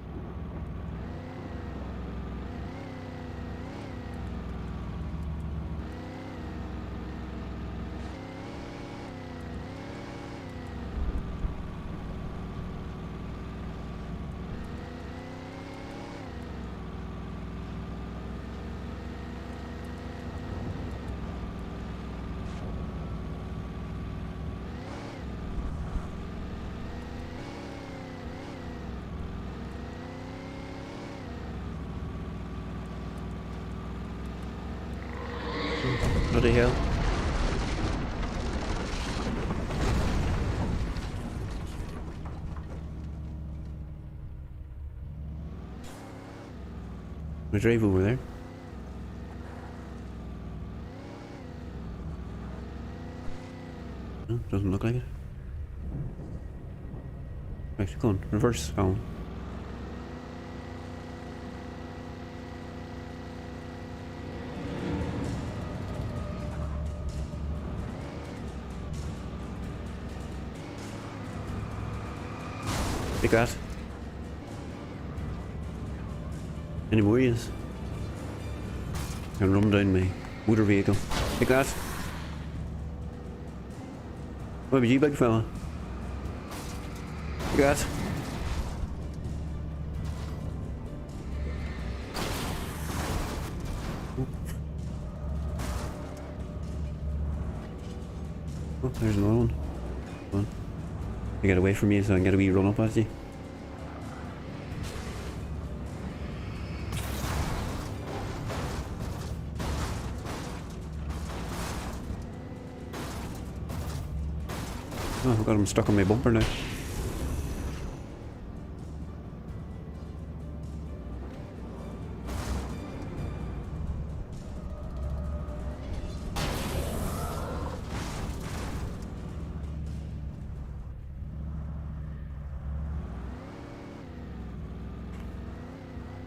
Bloody hell. We drive over there. No, doesn't look like it. Right, go on, reverse phone. Take that. Any more is? Gonna run down my motor vehicle. Take that. What about you, big fella? Take that. Oh, there's another one. Come on. You get away from me so I can get a wee run up at you. Oh, I've got him stuck on my bumper now.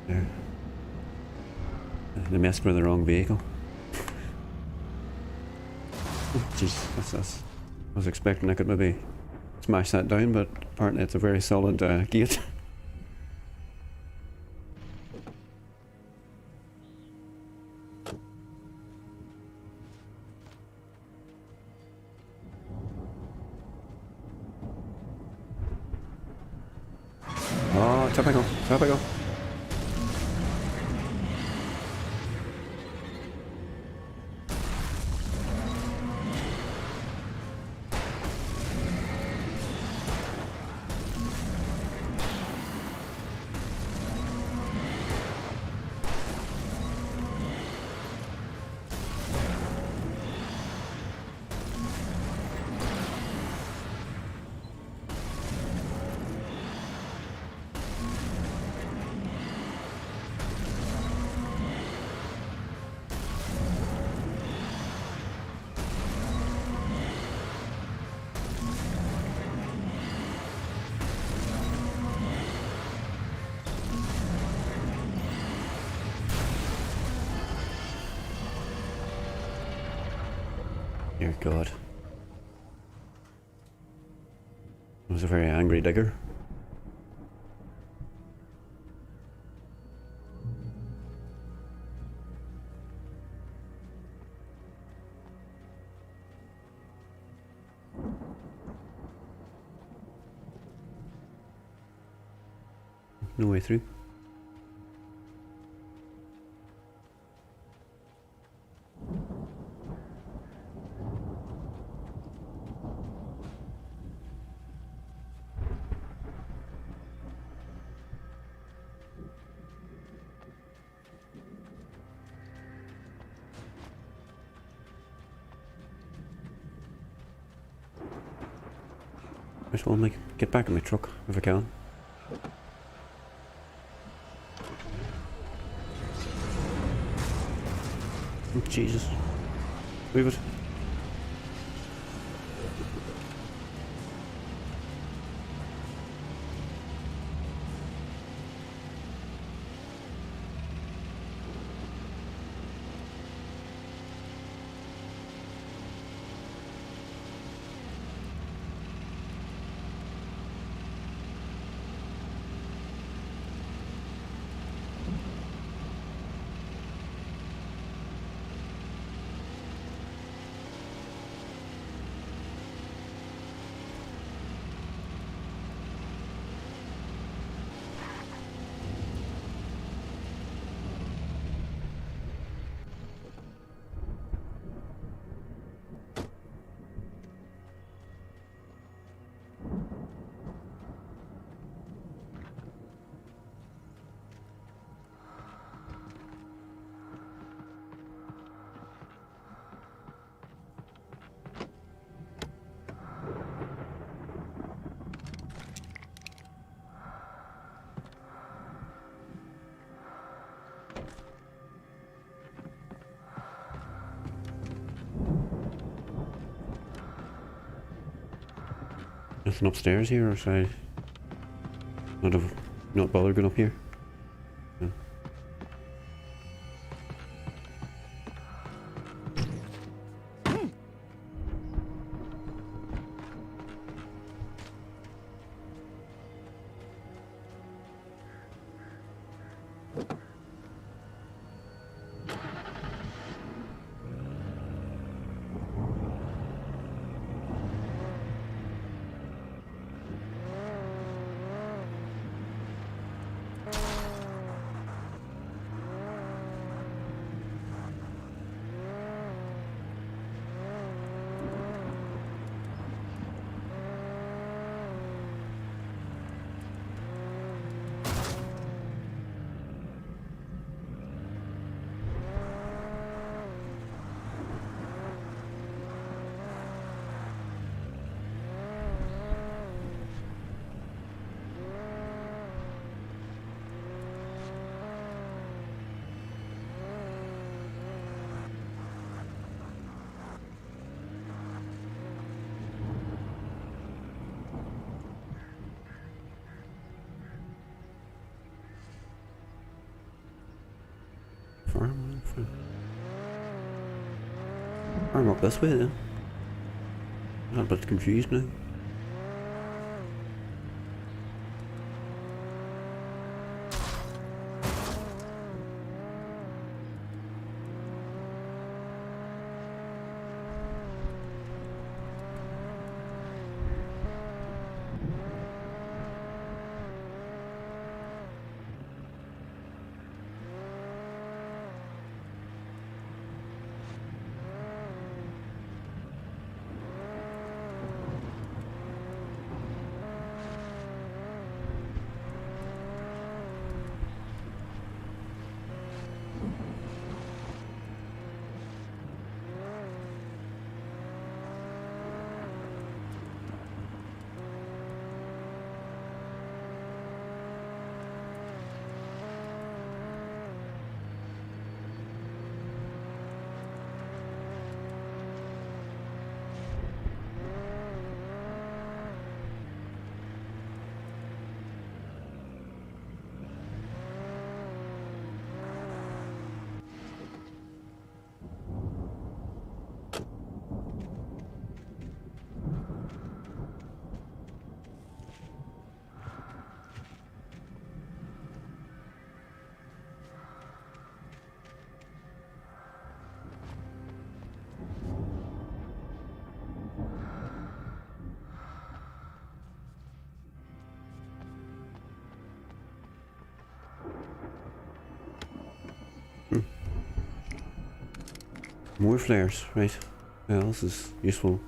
There. They messed with the wrong vehicle. Jeez, that's. I was expecting I could maybe smash that down, but apparently it's a very solid gate. Oh, typical, typical. Dear God. I was a very angry digger. No way through. I just want to like get back in my truck if I can. Oh, Jesus. Move it. Nothing upstairs here, or should I not bother going up here? No. Farm. Farm up this way then. I'm a bit confused now. More flares, right. Well, this is useful.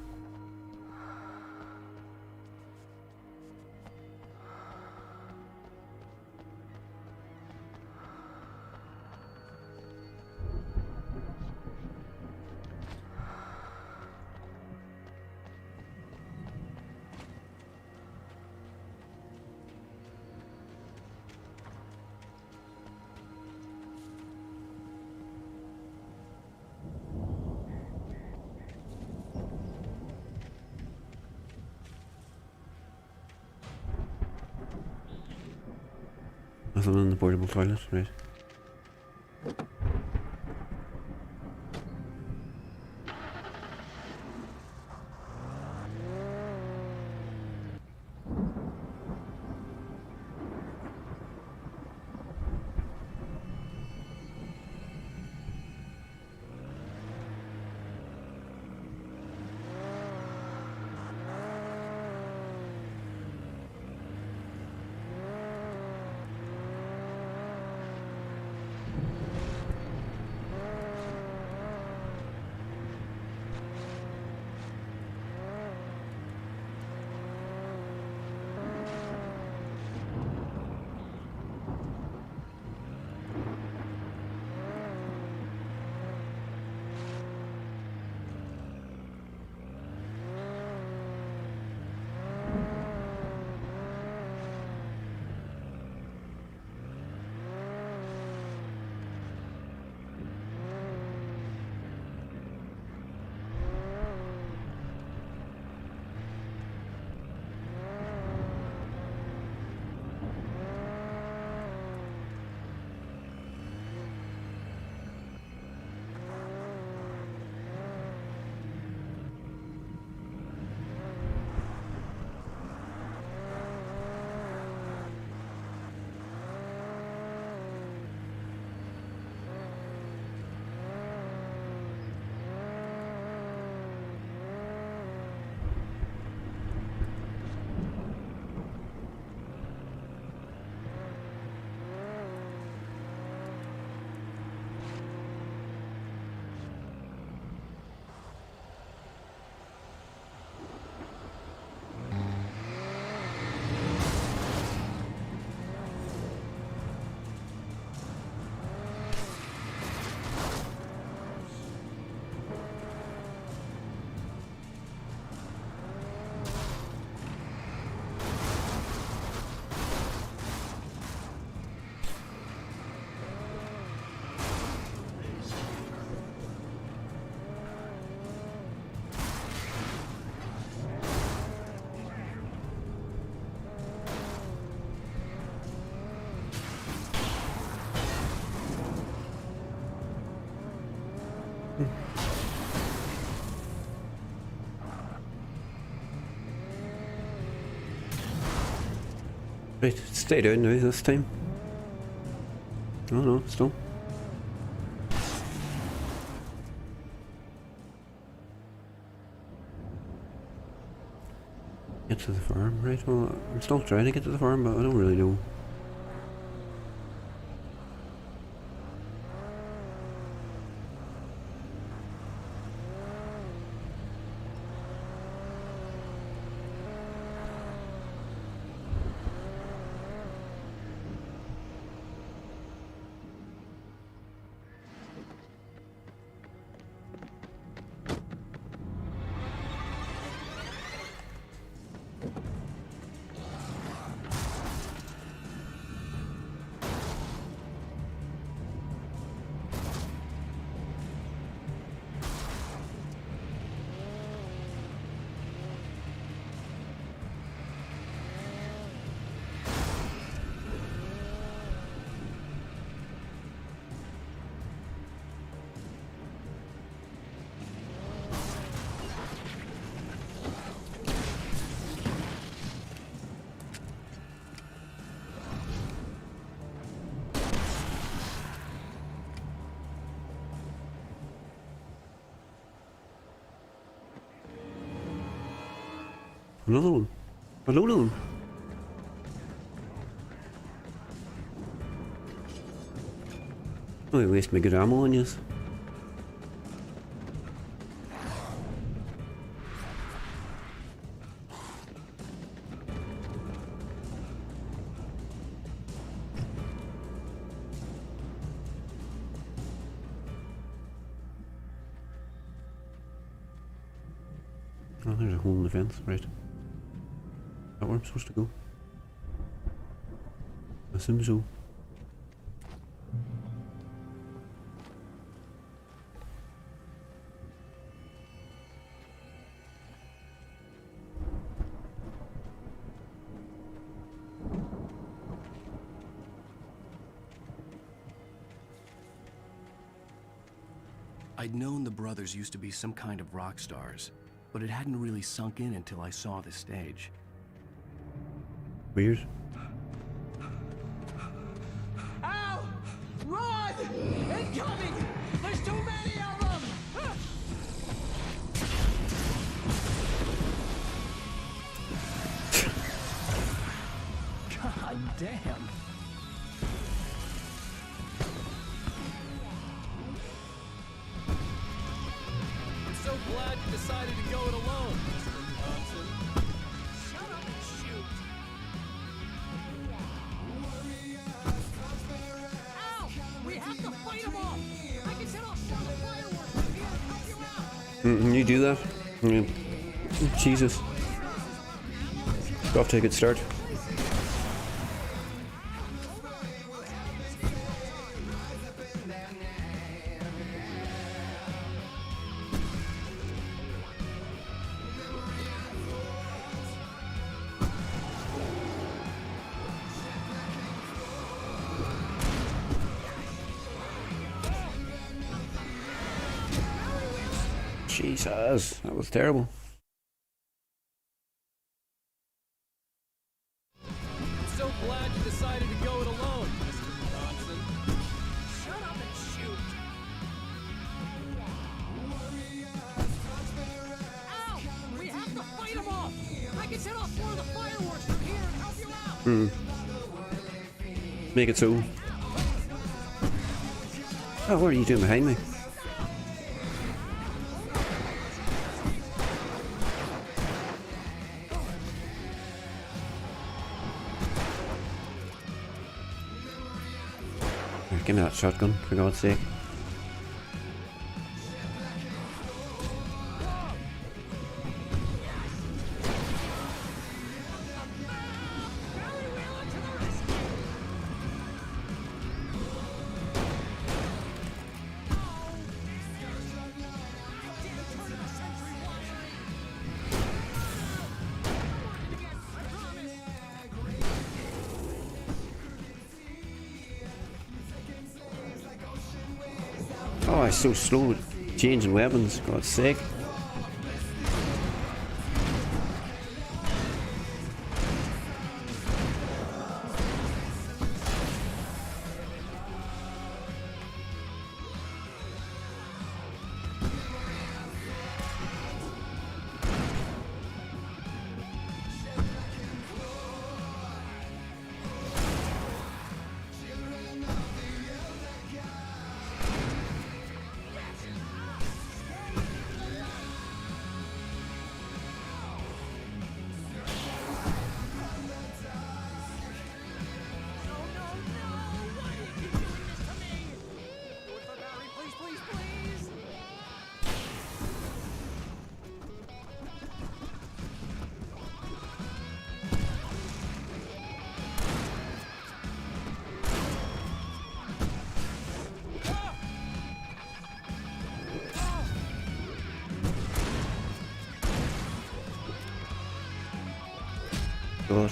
Nothing in the portable toilet, right. Right, stay down now this time. Oh no, still. Get to the farm, right? Well, I'm still trying to get to the farm, but I don't really know. Another one. Another one. Oh, I waste my good ammo on yous. Oh, there's a hole in the fence, right. Is that where I'm supposed to go? I assume so. I'd known the brothers used to be some kind of rock stars, but it hadn't really sunk in until I saw the stage. Weird. Ow! Run! Incoming! There's too many of them! God damn. I'm so glad you decided to go it alone, Mr. Thompson. Shut up and shoot! Ow! We have to fight them off! I can set off some fireworks from here and help you out! You do that? Jesus. Got off to a good start. Jesus, that was terrible. I'm so glad you decided to go it alone, Mr. Thompson. Shut up and shoot! Ow! We have to fight them off! I can set off more of the fireworks from here and help you out! Make it so. Oh, what are you doing behind me? Give me that shotgun, for God's sake. Oh, it's so slow at changing weapons, for God's sake. God.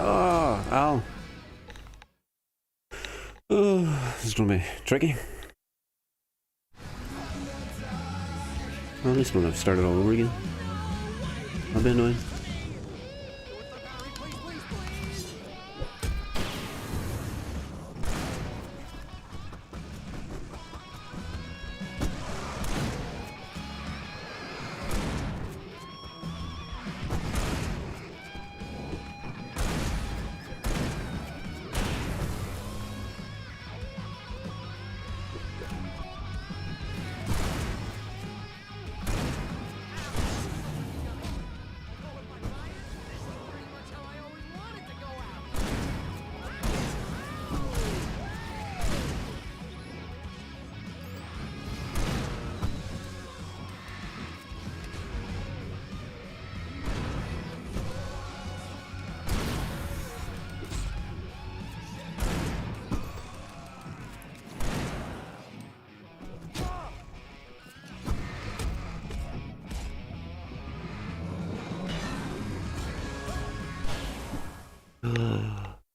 Oh, ow. Oh, this is gonna be tricky. Well, at least when I've started all over again. That'll be annoying.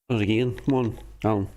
Not again. Come on, Alan.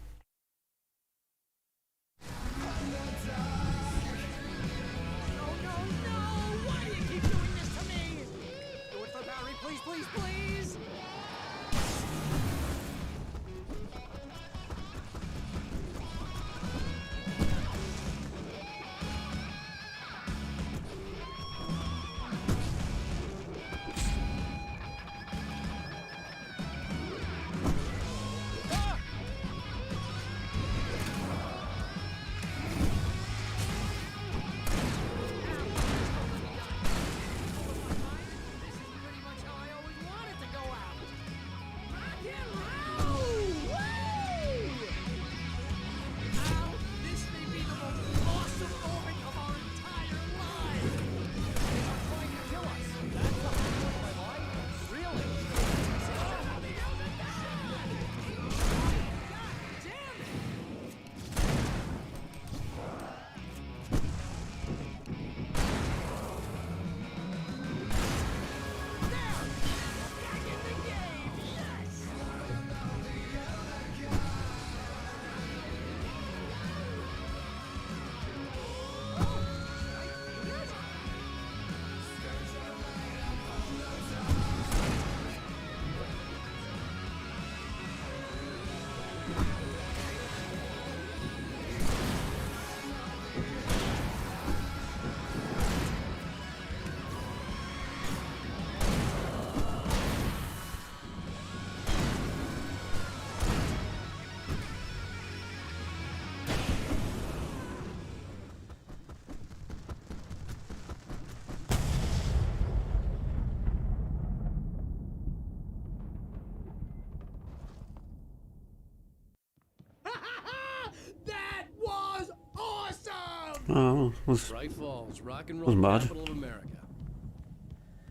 Oh, Bright Falls, rock and roll wasn't bad. capital of America.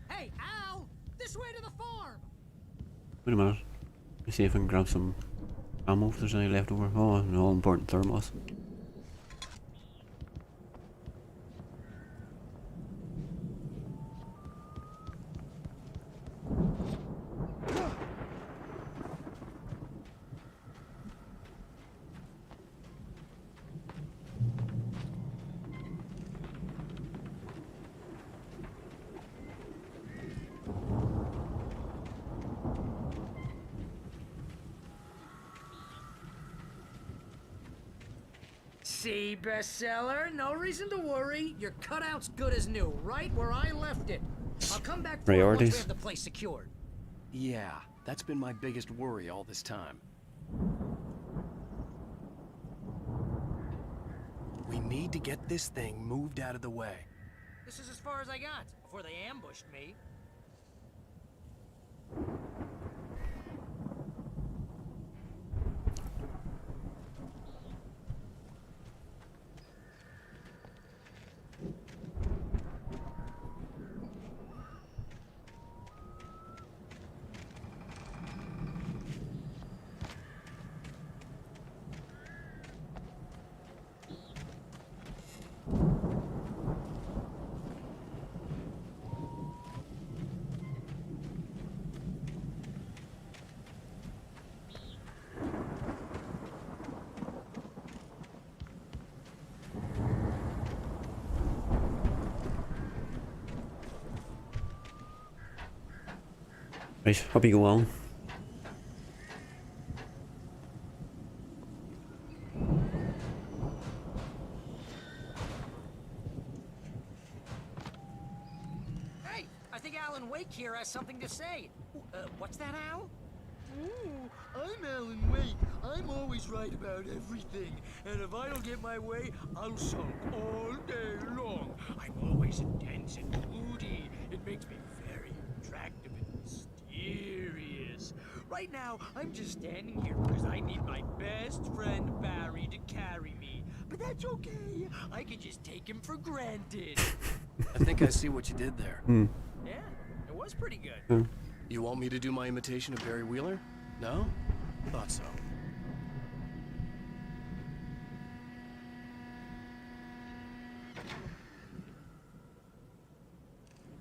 Hey, Al! This way to the farm! Wait a minute. Let me see if I can grab some ammo if there's any left over. Oh, an all important thermos. See, bestseller? No reason to worry. Your cutout's good as new, right where I left it. I'll come back for it once we Priorities. have the place secured. Yeah, that's been my biggest worry all this time. We need to get this thing moved out of the way. This is as far as I got before they ambushed me. Right, hope you go on. Hey, I think Alan Wake here has something to say. What's that, Al? Ooh, I'm Alan Wake. I'm always right about everything. And if I don't get my way, I'll sulk all day long. I'm always intense and moody. It makes me very attractive and mysterious. Right now, I'm just standing here because I need my best friend Barry to carry me. But that's okay. I can just take him for granted. I think I see what you did there. Yeah, it was pretty good. You want me to do my imitation of Barry Wheeler? No? Thought so.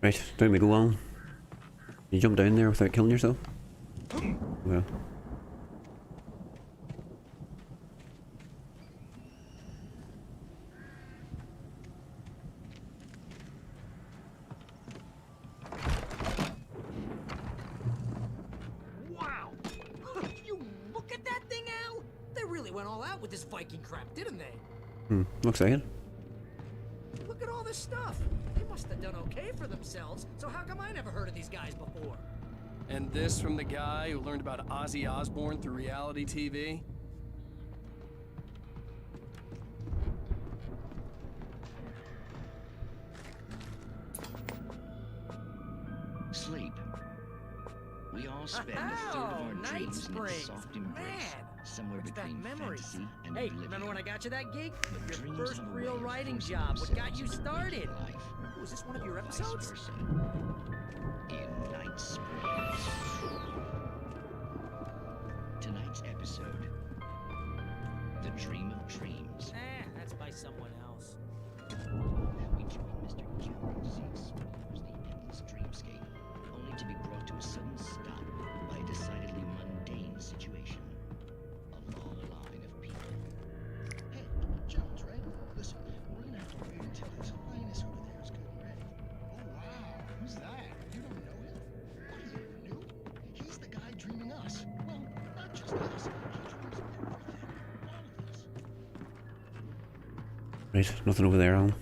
Right, time we go on. You jump down there without killing yourself? Well. Wow! You look at that thing, Al? They really went all out with this Viking crap, didn't they? Looks like it. Look at all this stuff. They must have done okay for themselves, so how come I never heard of these guys before? And this from the guy who learned about Ozzy Osbourne through reality TV? Sleep. We all spend a third of our Night dreams in its Springs. soft embrace, Man, somewhere brings back between memories. fantasy and Hey, oblivion. remember when I got you that gig? But Your dreams first have a real way of writing forcing job. What got you themselves into started? waking life, Was this one of your or vice episodes? versa. In Night Springs. Tonight's episode, The Dream of Dreams. That's by someone else. We join Mr. Jones as he explores the endless dreamscape, only to be brought to a sudden stop by a decidedly mundane situation. A long line of people. Hey, Jones, right? Listen, we're gonna have to wait until His Highness over there is getting ready. Oh, wow. Who's that? You don't know him? What, are you new? He's the guy dreaming us. Well, not just us. He dreams everything. All of us. Right, nothing over there, Alan.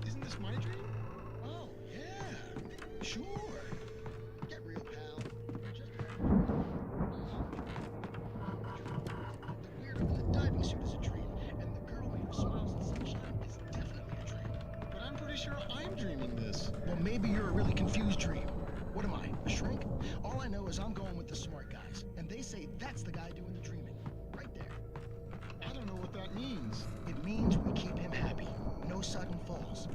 Isn't this my dream? Oh, yeah. Sure. Get real, pal. Just the weirdo in the diving suit is a dream, and the girl made of smiles and sunshine is definitely a dream. But I'm pretty sure I'm dreaming this. Well, maybe you're a really confused dream. What am I, a shrink? All I know is I'm going with the smart guys, and they say that's the guy doing the dreaming. Right there. I don't know what that means. It means we keep him happy. No sudden falls.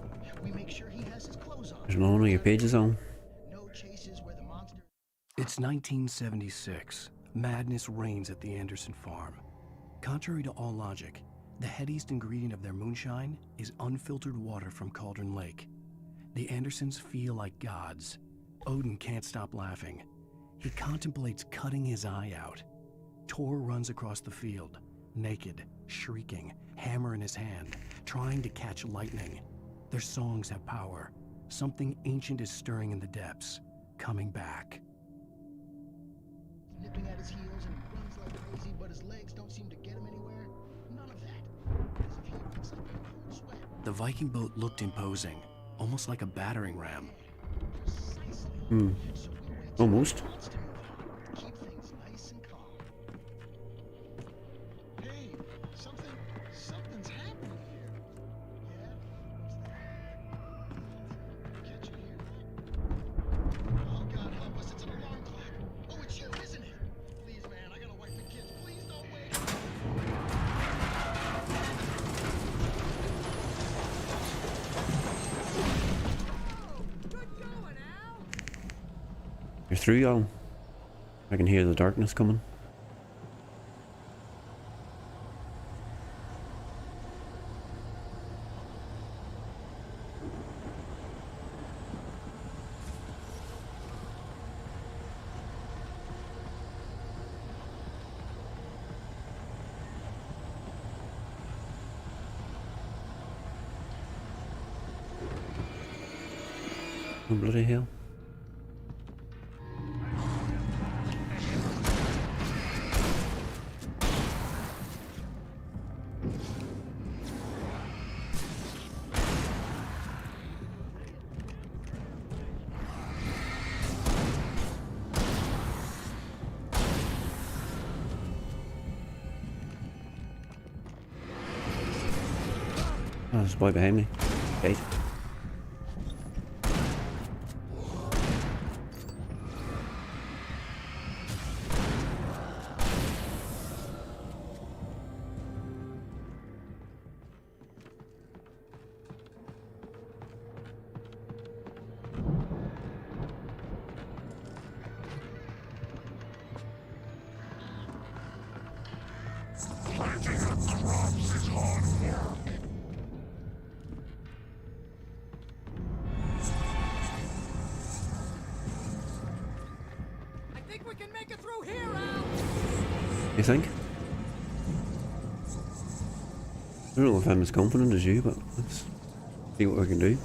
We make sure he has his clothes on. There's another one of your pages on. No chases where the monster... It's 1976. Madness reigns at the Anderson farm. Contrary to all logic, the headiest ingredient of their moonshine is unfiltered water from Cauldron Lake. The Andersons feel like gods. Odin can't stop laughing. He contemplates cutting his eye out. Tor runs across the field, naked, shrieking, hammer in his hand, trying to catch lightning. Their songs have power. Something ancient is stirring in the depths, coming back. Nipping at his heels and he runs like crazy, but his legs don't seem to get him anywhere. None of that. As if he wakes up in a cold sweat. The Viking boat looked imposing, almost like a battering ram. Precisely. Hmm. So we wait Almost. till he wants to move on. Keep things nice and calm. Hey, something's happening. through, Alan. I can hear the darkness coming. Oh, bloody hell. Oh, there's a boy behind me. Kate. We can make it through here, Al! You think? I don't know if I'm as confident as you, but let's see what we can do.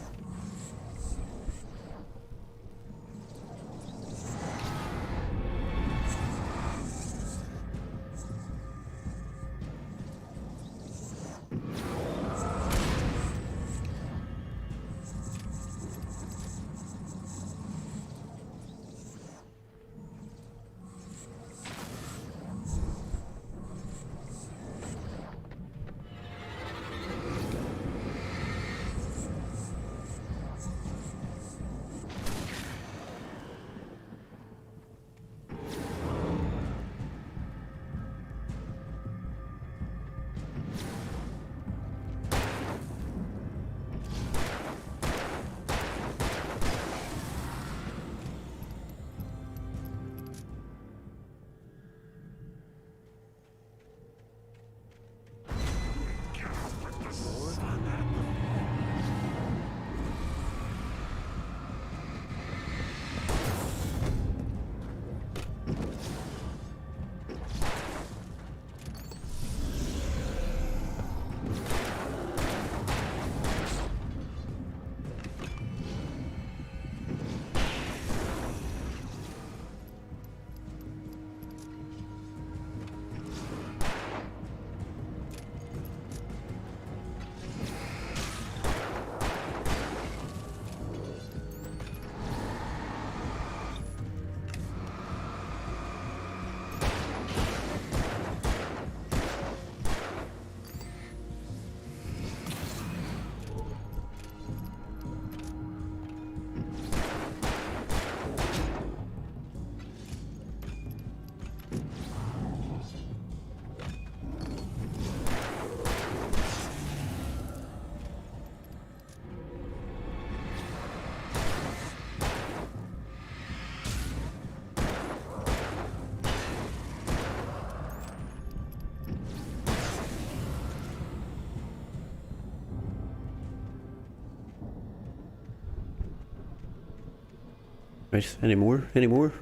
Right, any more? Any more?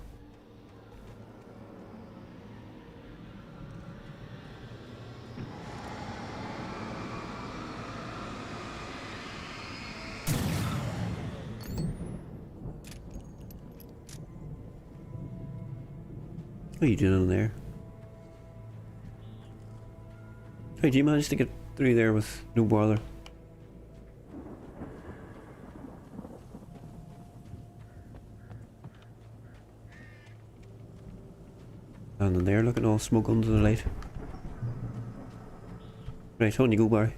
What are you doing in there? Hey, do you manage to get through there with no bother? Standing there looking all smug under the light. Right, on you go, Barry.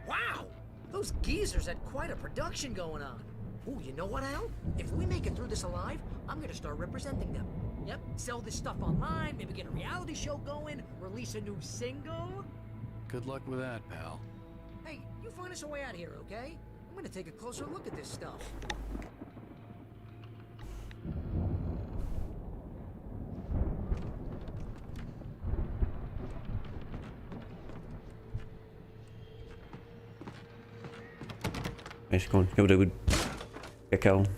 Wow! Those geezers had quite a production going on. Ooh, you know what, Al? If we make it through this alive, I'm gonna start representing them. Yep, sell this stuff online, maybe get a reality show going, release a new single. Good luck with that, pal. Hey, you find us a way out here, okay? I'm gonna take a closer look at this stuff. Right, go on. Give it a good kick out.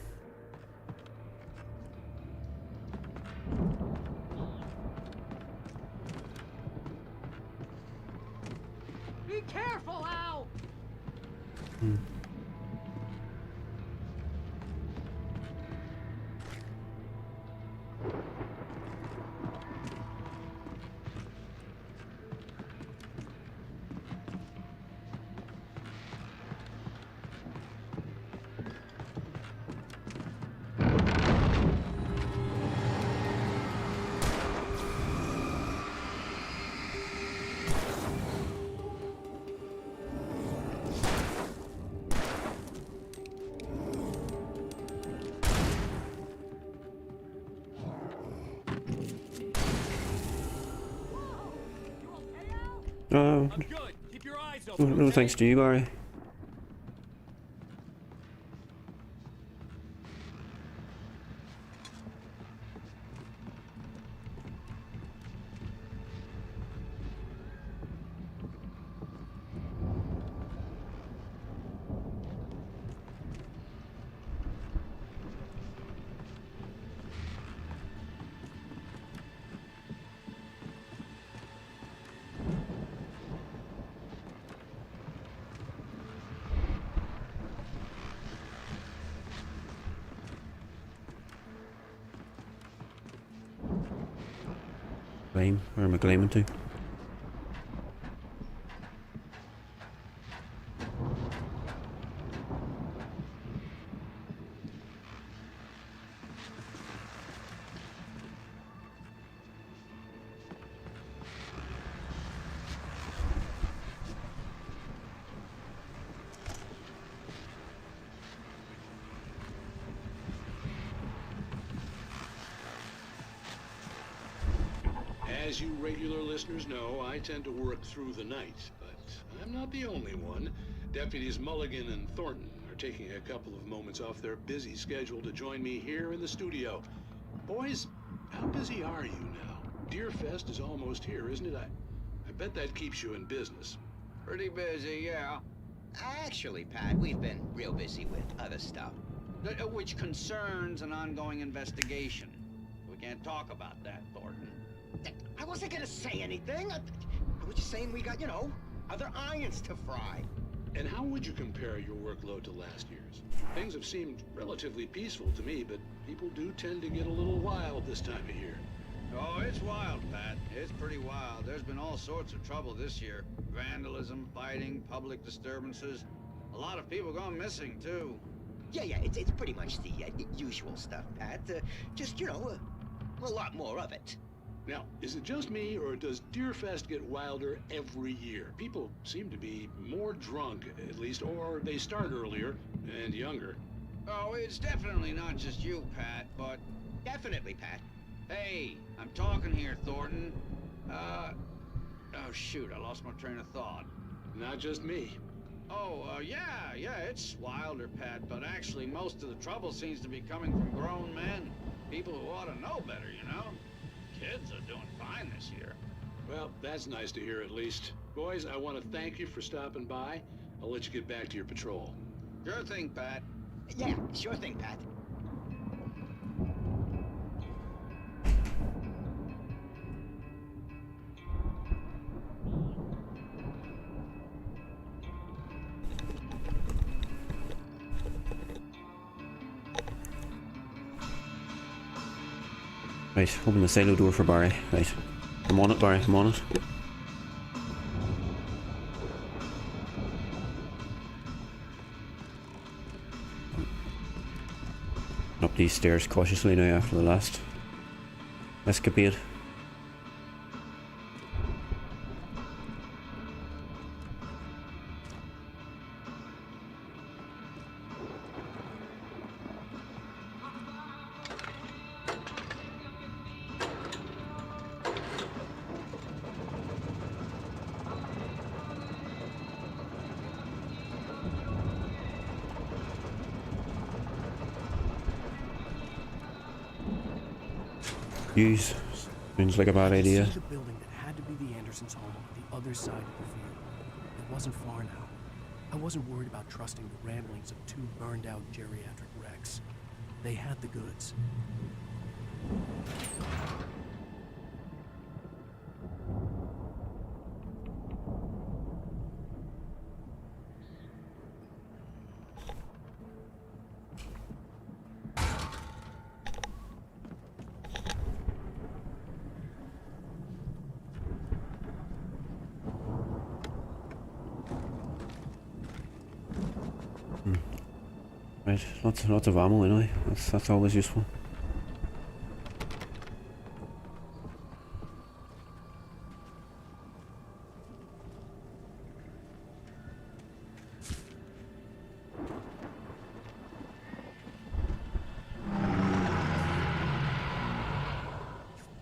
Be careful, Al! Oh, I'm good. Keep your eyes open. no Okay? thanks to you, Barry. Claim. Where am I claiming to? As you regular listeners know, I tend to work through the night, but I'm not the only one. Deputies Mulligan and Thornton are taking a couple of moments off their busy schedule to join me here in the studio. Boys, how busy are you now? Deerfest is almost here, isn't it? I bet that keeps you in business. Pretty busy, yeah. Actually, Pat, we've been real busy with other stuff, which concerns an ongoing investigation. We can't talk about that, Thornton. I wasn't gonna say anything. I was just saying we got, you know, other irons to fry. And how would you compare your workload to last year's? Things have seemed relatively peaceful to me, but people do tend to get a little wild this time of year. Oh, it's wild, Pat. It's pretty wild. There's been all sorts of trouble this year. Vandalism, fighting, public disturbances. A lot of people gone missing, too. Yeah, it's pretty much the usual stuff, Pat. Just, you know, a lot more of it. Now, is it just me, or does Deerfest get wilder every year? People seem to be more drunk, at least, or they start earlier and younger. Oh, it's definitely not just you, Pat, but... Definitely, Pat. Hey, I'm talking here, Thornton. Oh, shoot, I lost my train of thought. Not just me. Oh, yeah, it's wilder, Pat, but actually most of the trouble seems to be coming from grown men. People who ought to know better, you know? Kids are doing fine this year. Well, that's nice to hear at least. Boys, I want to thank you for stopping by. I'll let you get back to your patrol. Sure thing, Pat. Yeah, sure thing, Pat. Right, open the silo door for Barry. Right. I'm on it, Barry, I'm on it. Up these stairs cautiously now after the last escapade. Use. Seems like a bad idea. I could see the building that had to be the Andersons' home on the other side of the field. It wasn't far now. I wasn't worried about trusting the ramblings of two burned-out geriatric wrecks. They had the goods. Right, lots of ammo anyway. That's always useful.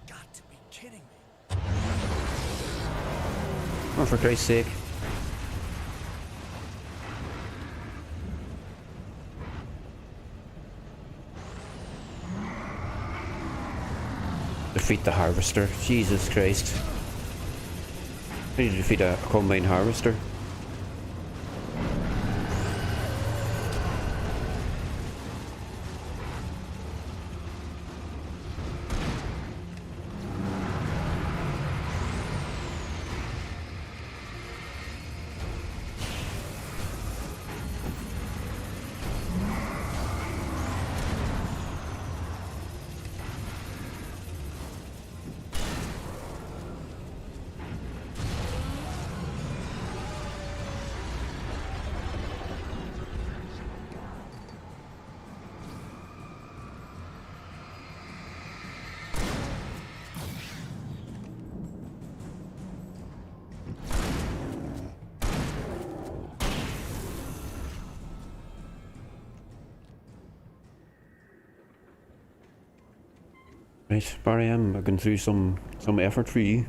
Got to be kidding me. Oh, for Christ's sake. Defeat the harvester. Jesus Christ. I need to defeat a combine harvester. Right, Barry, I'm going through some effort for you.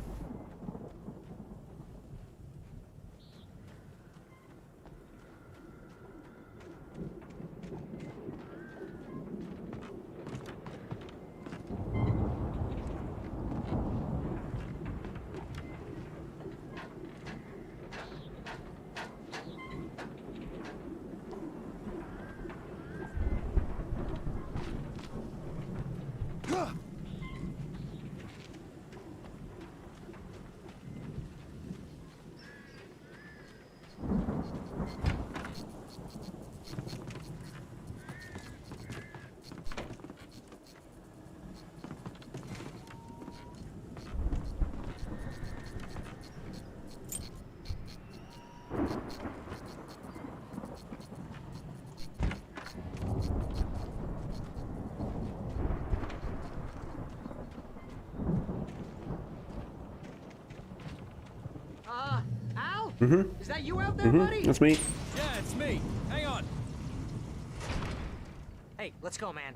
Al? Mm-hmm. Is that you out there, buddy? That's me. Yeah, it's me. Hang on. Hey, let's go, man.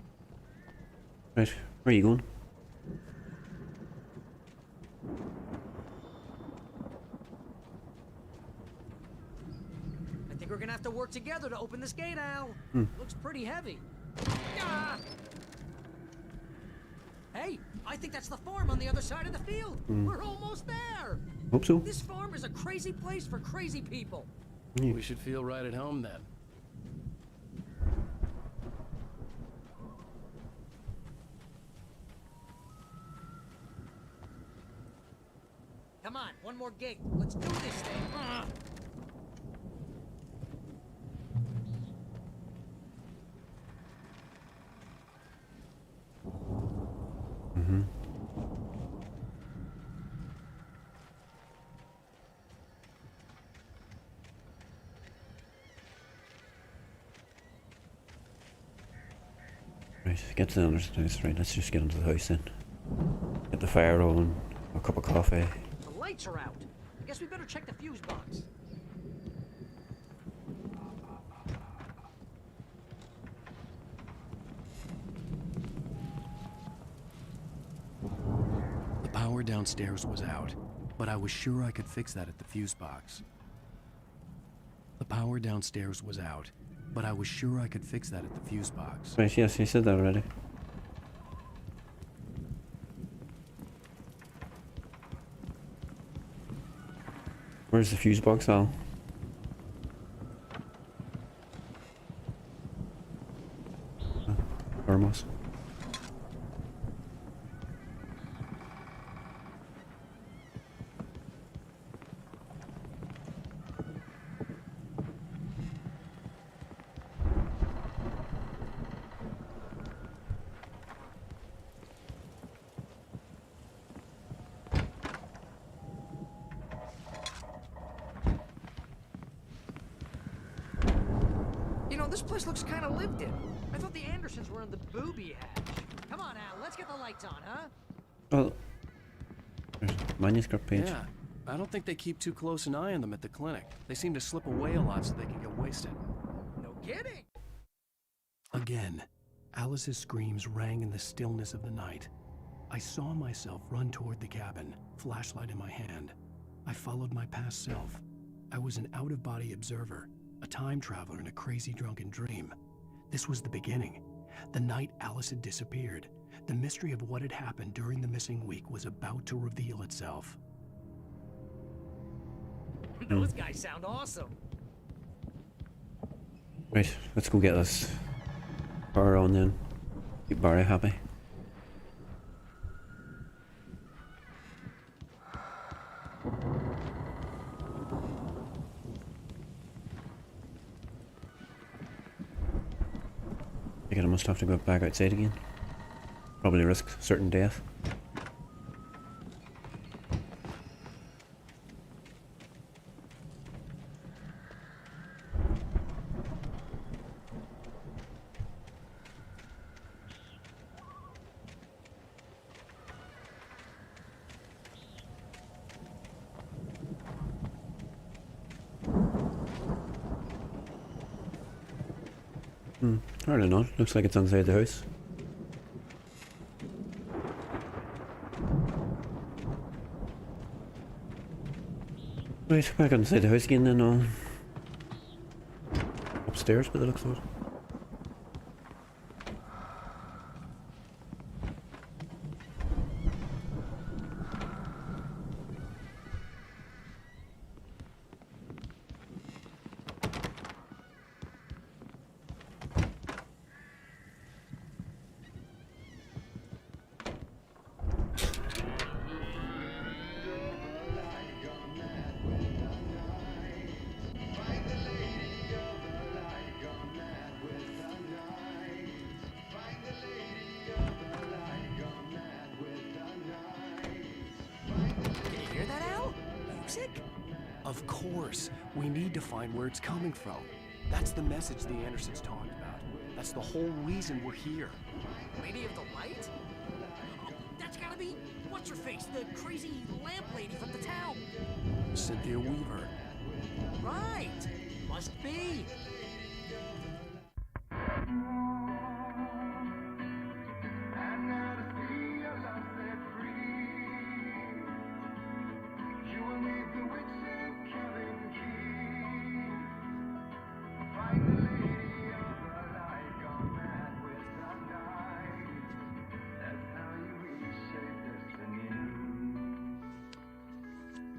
Right, where are you going? I think we're gonna have to work together to open this gate, Al. Looks pretty heavy. Ah! Hey, I think that's the farm on the other side of the field. We're almost there. Hope so. This farm is a crazy place for crazy people. We should feel right at home then. Come on, one more gate. Let's do this thing. Right, get to the other house. Right, let's just get into the house then. Get the fire on, a cup of coffee. The lights are out. I guess we better check the fuse box. The power downstairs was out, but I was sure I could fix that at the fuse box. The power downstairs was out, but I was sure I could fix that at the fuse box. Right, yes, you said that already. Where's the fuse box, Al? Thermos. You know, this place looks kind of lived in. I thought the Andersons were in the booby hatch. Come on, Al, let's get the lights on, huh? Well, there's a manuscript page. Yeah, I don't think they keep too close an eye on them at the clinic. They seem to slip away a lot so they can get wasted. No kidding. Again, Alice's screams rang in the stillness of the night. I saw myself run toward the cabin, flashlight in my hand. I followed my past self. I was an out-of-body observer, a time traveler in a crazy drunken dream. This was the beginning. The night Alice had disappeared. The mystery of what had happened during the missing week was about to reveal itself. Those guys sound awesome. Right, let's go get this car on then. Keep Barry happy. I think I must have to go back outside again. Probably risk certain death. I don't know. Looks like it's inside the house. Right, back inside the house again then. Upstairs by the looks of it. Of course, we need to find where it's coming from. That's the message the Andersons talked about. That's the whole reason we're here. Lady of the Light? Oh, that's gotta be what's-her-face, the crazy lamp lady from the town. Cynthia Weaver. Right, must be.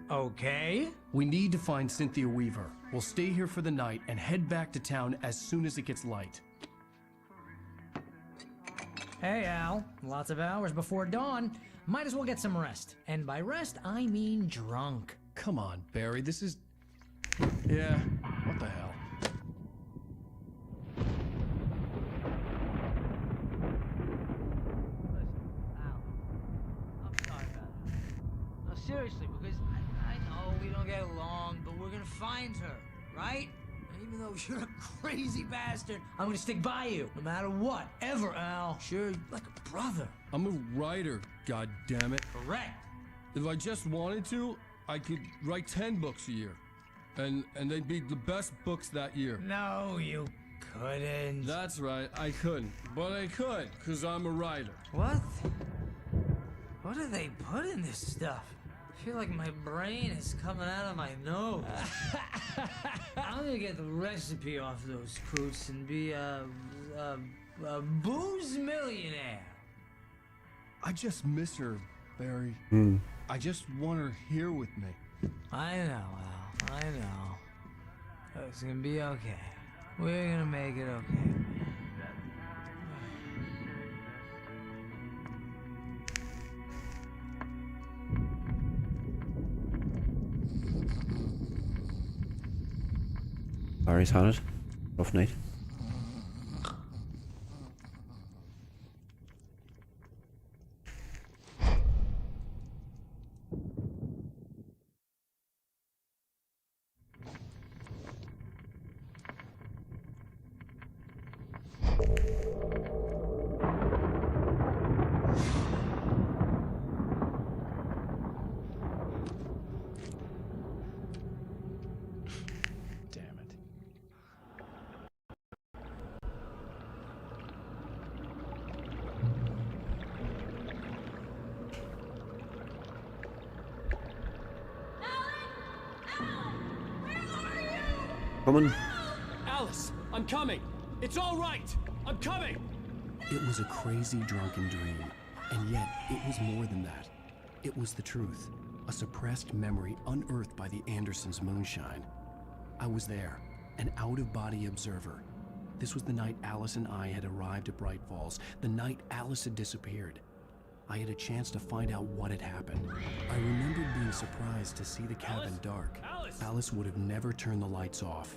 Okay. We need to find Cynthia Weaver. We'll stay here for the night and head back to town as soon as it gets light. Hey, Al. Lots of hours before dawn. Might as well get some rest. And by rest, I mean drunk. Come on, Barry, this is... Yeah, what the hell? I'm sorry about that. No, seriously, because I know we don't get along, but we're gonna find her, right? And even though you're a crazy bastard, I'm gonna stick by you, no matter what, ever, Al. Sure, like a brother. I'm a writer, goddammit. Correct. If I just wanted to, I could write 10 books a year. And they'd be the best books that year. No, you couldn't. That's right, I couldn't. But I could, because I'm a writer. What? What do they put in this stuff? I feel like my brain is coming out of my nose. I'm gonna get the recipe off those fruits and be a booze millionaire. I just miss her, Barry. I just want her here with me. I know, Al. I know. It's gonna be okay. We're gonna make it okay. Barry's had it. Rough night. Damn it. Coming. Alice, I'm coming. It's all right. I'm coming. It was a crazy drunken dream, and yet it was more than that. It was the truth, a suppressed memory unearthed by the Andersons' moonshine. I was there, an out-of-body observer. This was the night Alice and I had arrived at Bright Falls, the night Alice had disappeared. I had a chance to find out what had happened. I remembered being surprised to see the cabin dark. Alice would have never turned the lights off.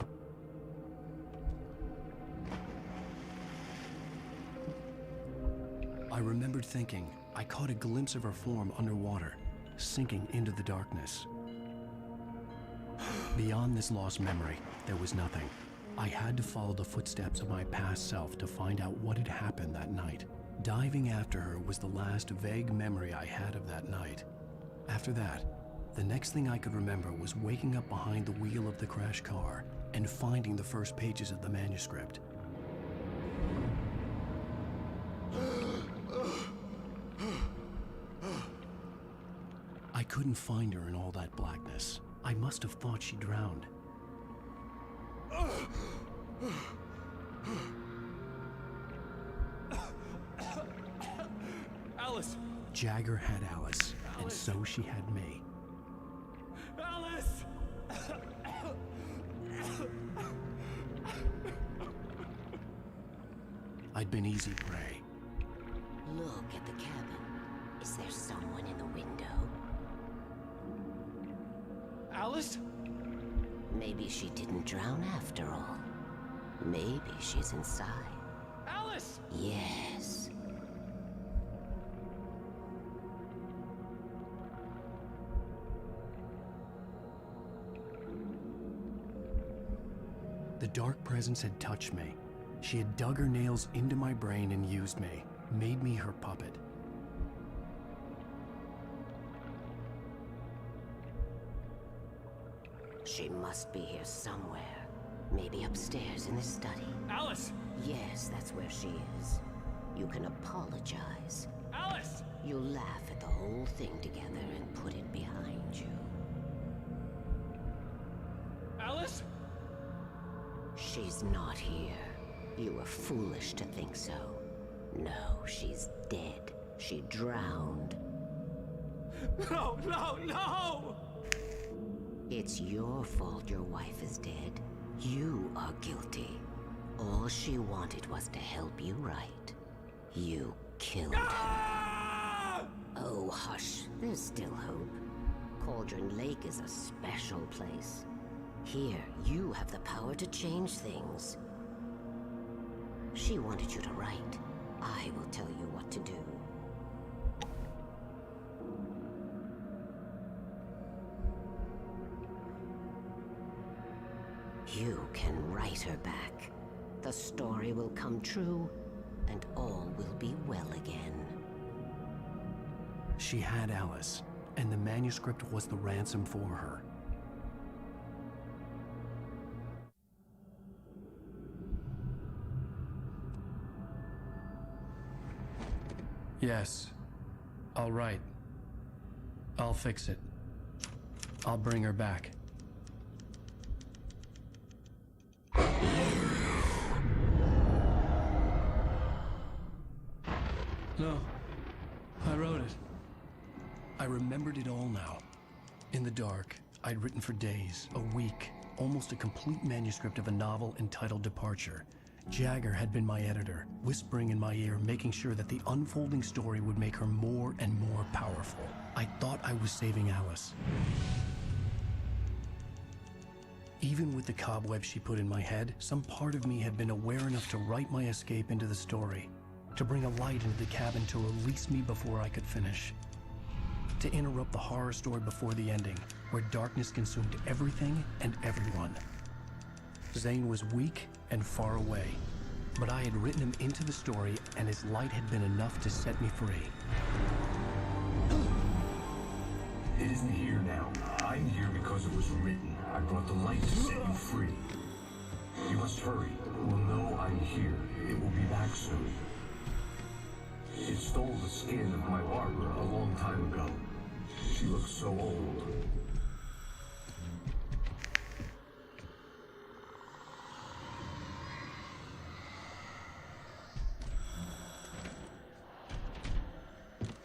I remembered thinking I caught a glimpse of her form underwater, sinking into the darkness. Beyond this lost memory, there was nothing. I had to follow the footsteps of my past self to find out what had happened that night. Diving after her was the last vague memory I had of that night. After that, the next thing I could remember was waking up behind the wheel of the crashed car and finding the first pages of the manuscript. I couldn't find her in all that blackness. I must have thought she drowned. Alice! Jagger had Alice, and so she had me. Alice! I'd been easy prey. Look at the cabin. Is there someone in the window? Alice? Maybe she didn't drown after all. Maybe she's inside. Alice! Yes. The dark presence had touched me. She had dug her nails into my brain and used me, made me her puppet. She must be here somewhere. Maybe upstairs in the study. Alice! Yes, that's where she is. You can apologize. Alice! You'll laugh at the whole thing together and put it behind you. Alice? She's not here. You were foolish to think so. No, she's dead. She drowned. No, no, no! It's your fault your wife is dead. You are guilty. All she wanted was to help you right. You killed her. Oh, hush. There's still hope. Cauldron Lake is a special place. Here, you have the power to change things. She wanted you to write. I will tell you what to do. You can write her back. The story will come true, and all will be well again. She had Alice, and the manuscript was the ransom for her. Yes. All right. I'll fix it. I'll bring her back. No. I wrote it. I remembered it all now. In the dark, I'd written for days, a week, almost a complete manuscript of a novel entitled Departure. Jagger had been my editor, whispering in my ear, making sure that the unfolding story would make her more and more powerful. I thought I was saving Alice. Even with the cobwebs she put in my head, some part of me had been aware enough to write my escape into the story, to bring a light into the cabin to release me before I could finish, to interrupt the horror story before the ending, where darkness consumed everything and everyone. Zane was weak and far away, but I had written him into the story, and his light had been enough to set me free. It isn't here now. I'm here because it was written. I brought the light to set you free. You must hurry. We'll know I'm here. It will be back soon. It stole the skin of my Barbara a long time ago. She looks so old.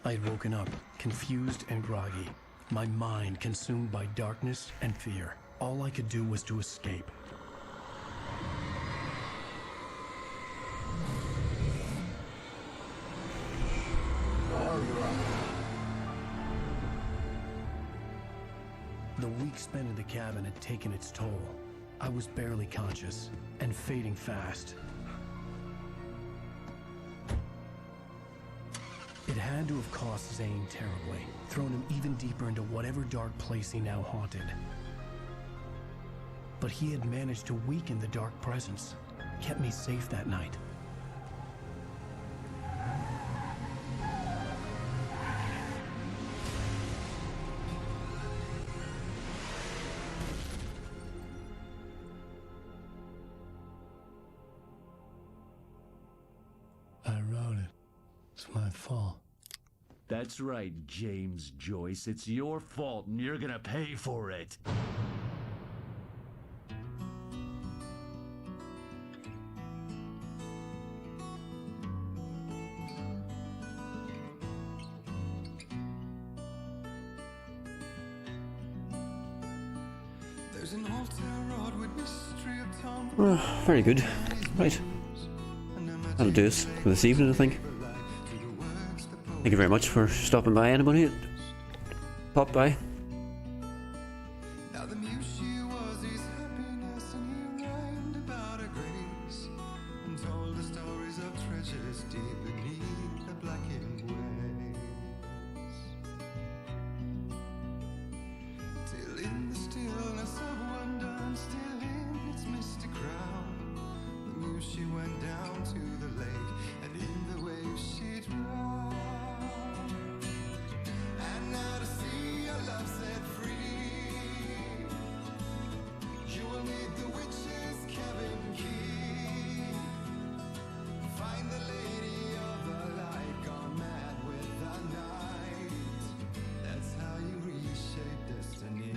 I had woken up, confused and groggy, my mind consumed by darkness and fear. All I could do was to escape. The week spent in the cabin had taken its toll. I was barely conscious, and fading fast. It had to have cost Zane terribly, thrown him even deeper into whatever dark place he now haunted. But he had managed to weaken the dark presence, kept me safe that night. I wrote it. It's my fault. That's right, James Joyce. It's your fault, and you're gonna pay for it. There's an old town road with mystery of town. Oh, very good. Right. That'll do us for this evening, I think. Thank you very much for stopping by, anybody. Pop by. Now the muse she was his happiness, and he rhymed about her grace, and told the stories of treasures deep beneath the blackened waves. Till in the stillness of one dawn, still in its misty crown, the muse she went down to the lake, and in the waves she drowned. And now to see your love set free, you will need the witch's cabin key. Find the lady of the light, gone mad with the night. That's how you reshape destiny.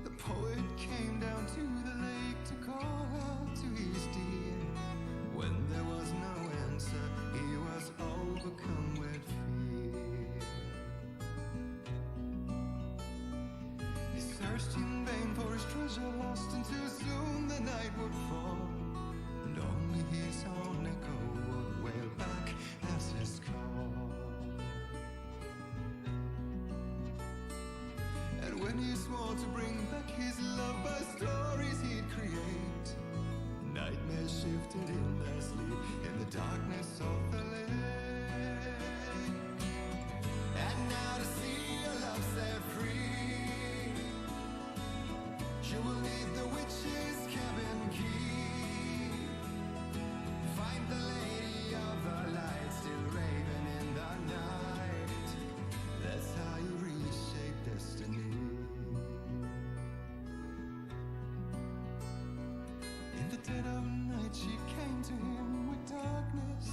The poet came down to the lake to call out to his dear. When there was no answer, he was overcome with fear. He searched in vain for his treasure lost, until soon the night would fall, and only his own echo would wail back as his call. And when he swore to bring back his love by stories he'd create, nightmares shifted in their sleep in the darkness of the lake. And now to see your love set free, you will need the witch's cabin key. Find the lady of the light, still raving in the night. That's how you reshape destiny. In the dead of night she came to him with darkness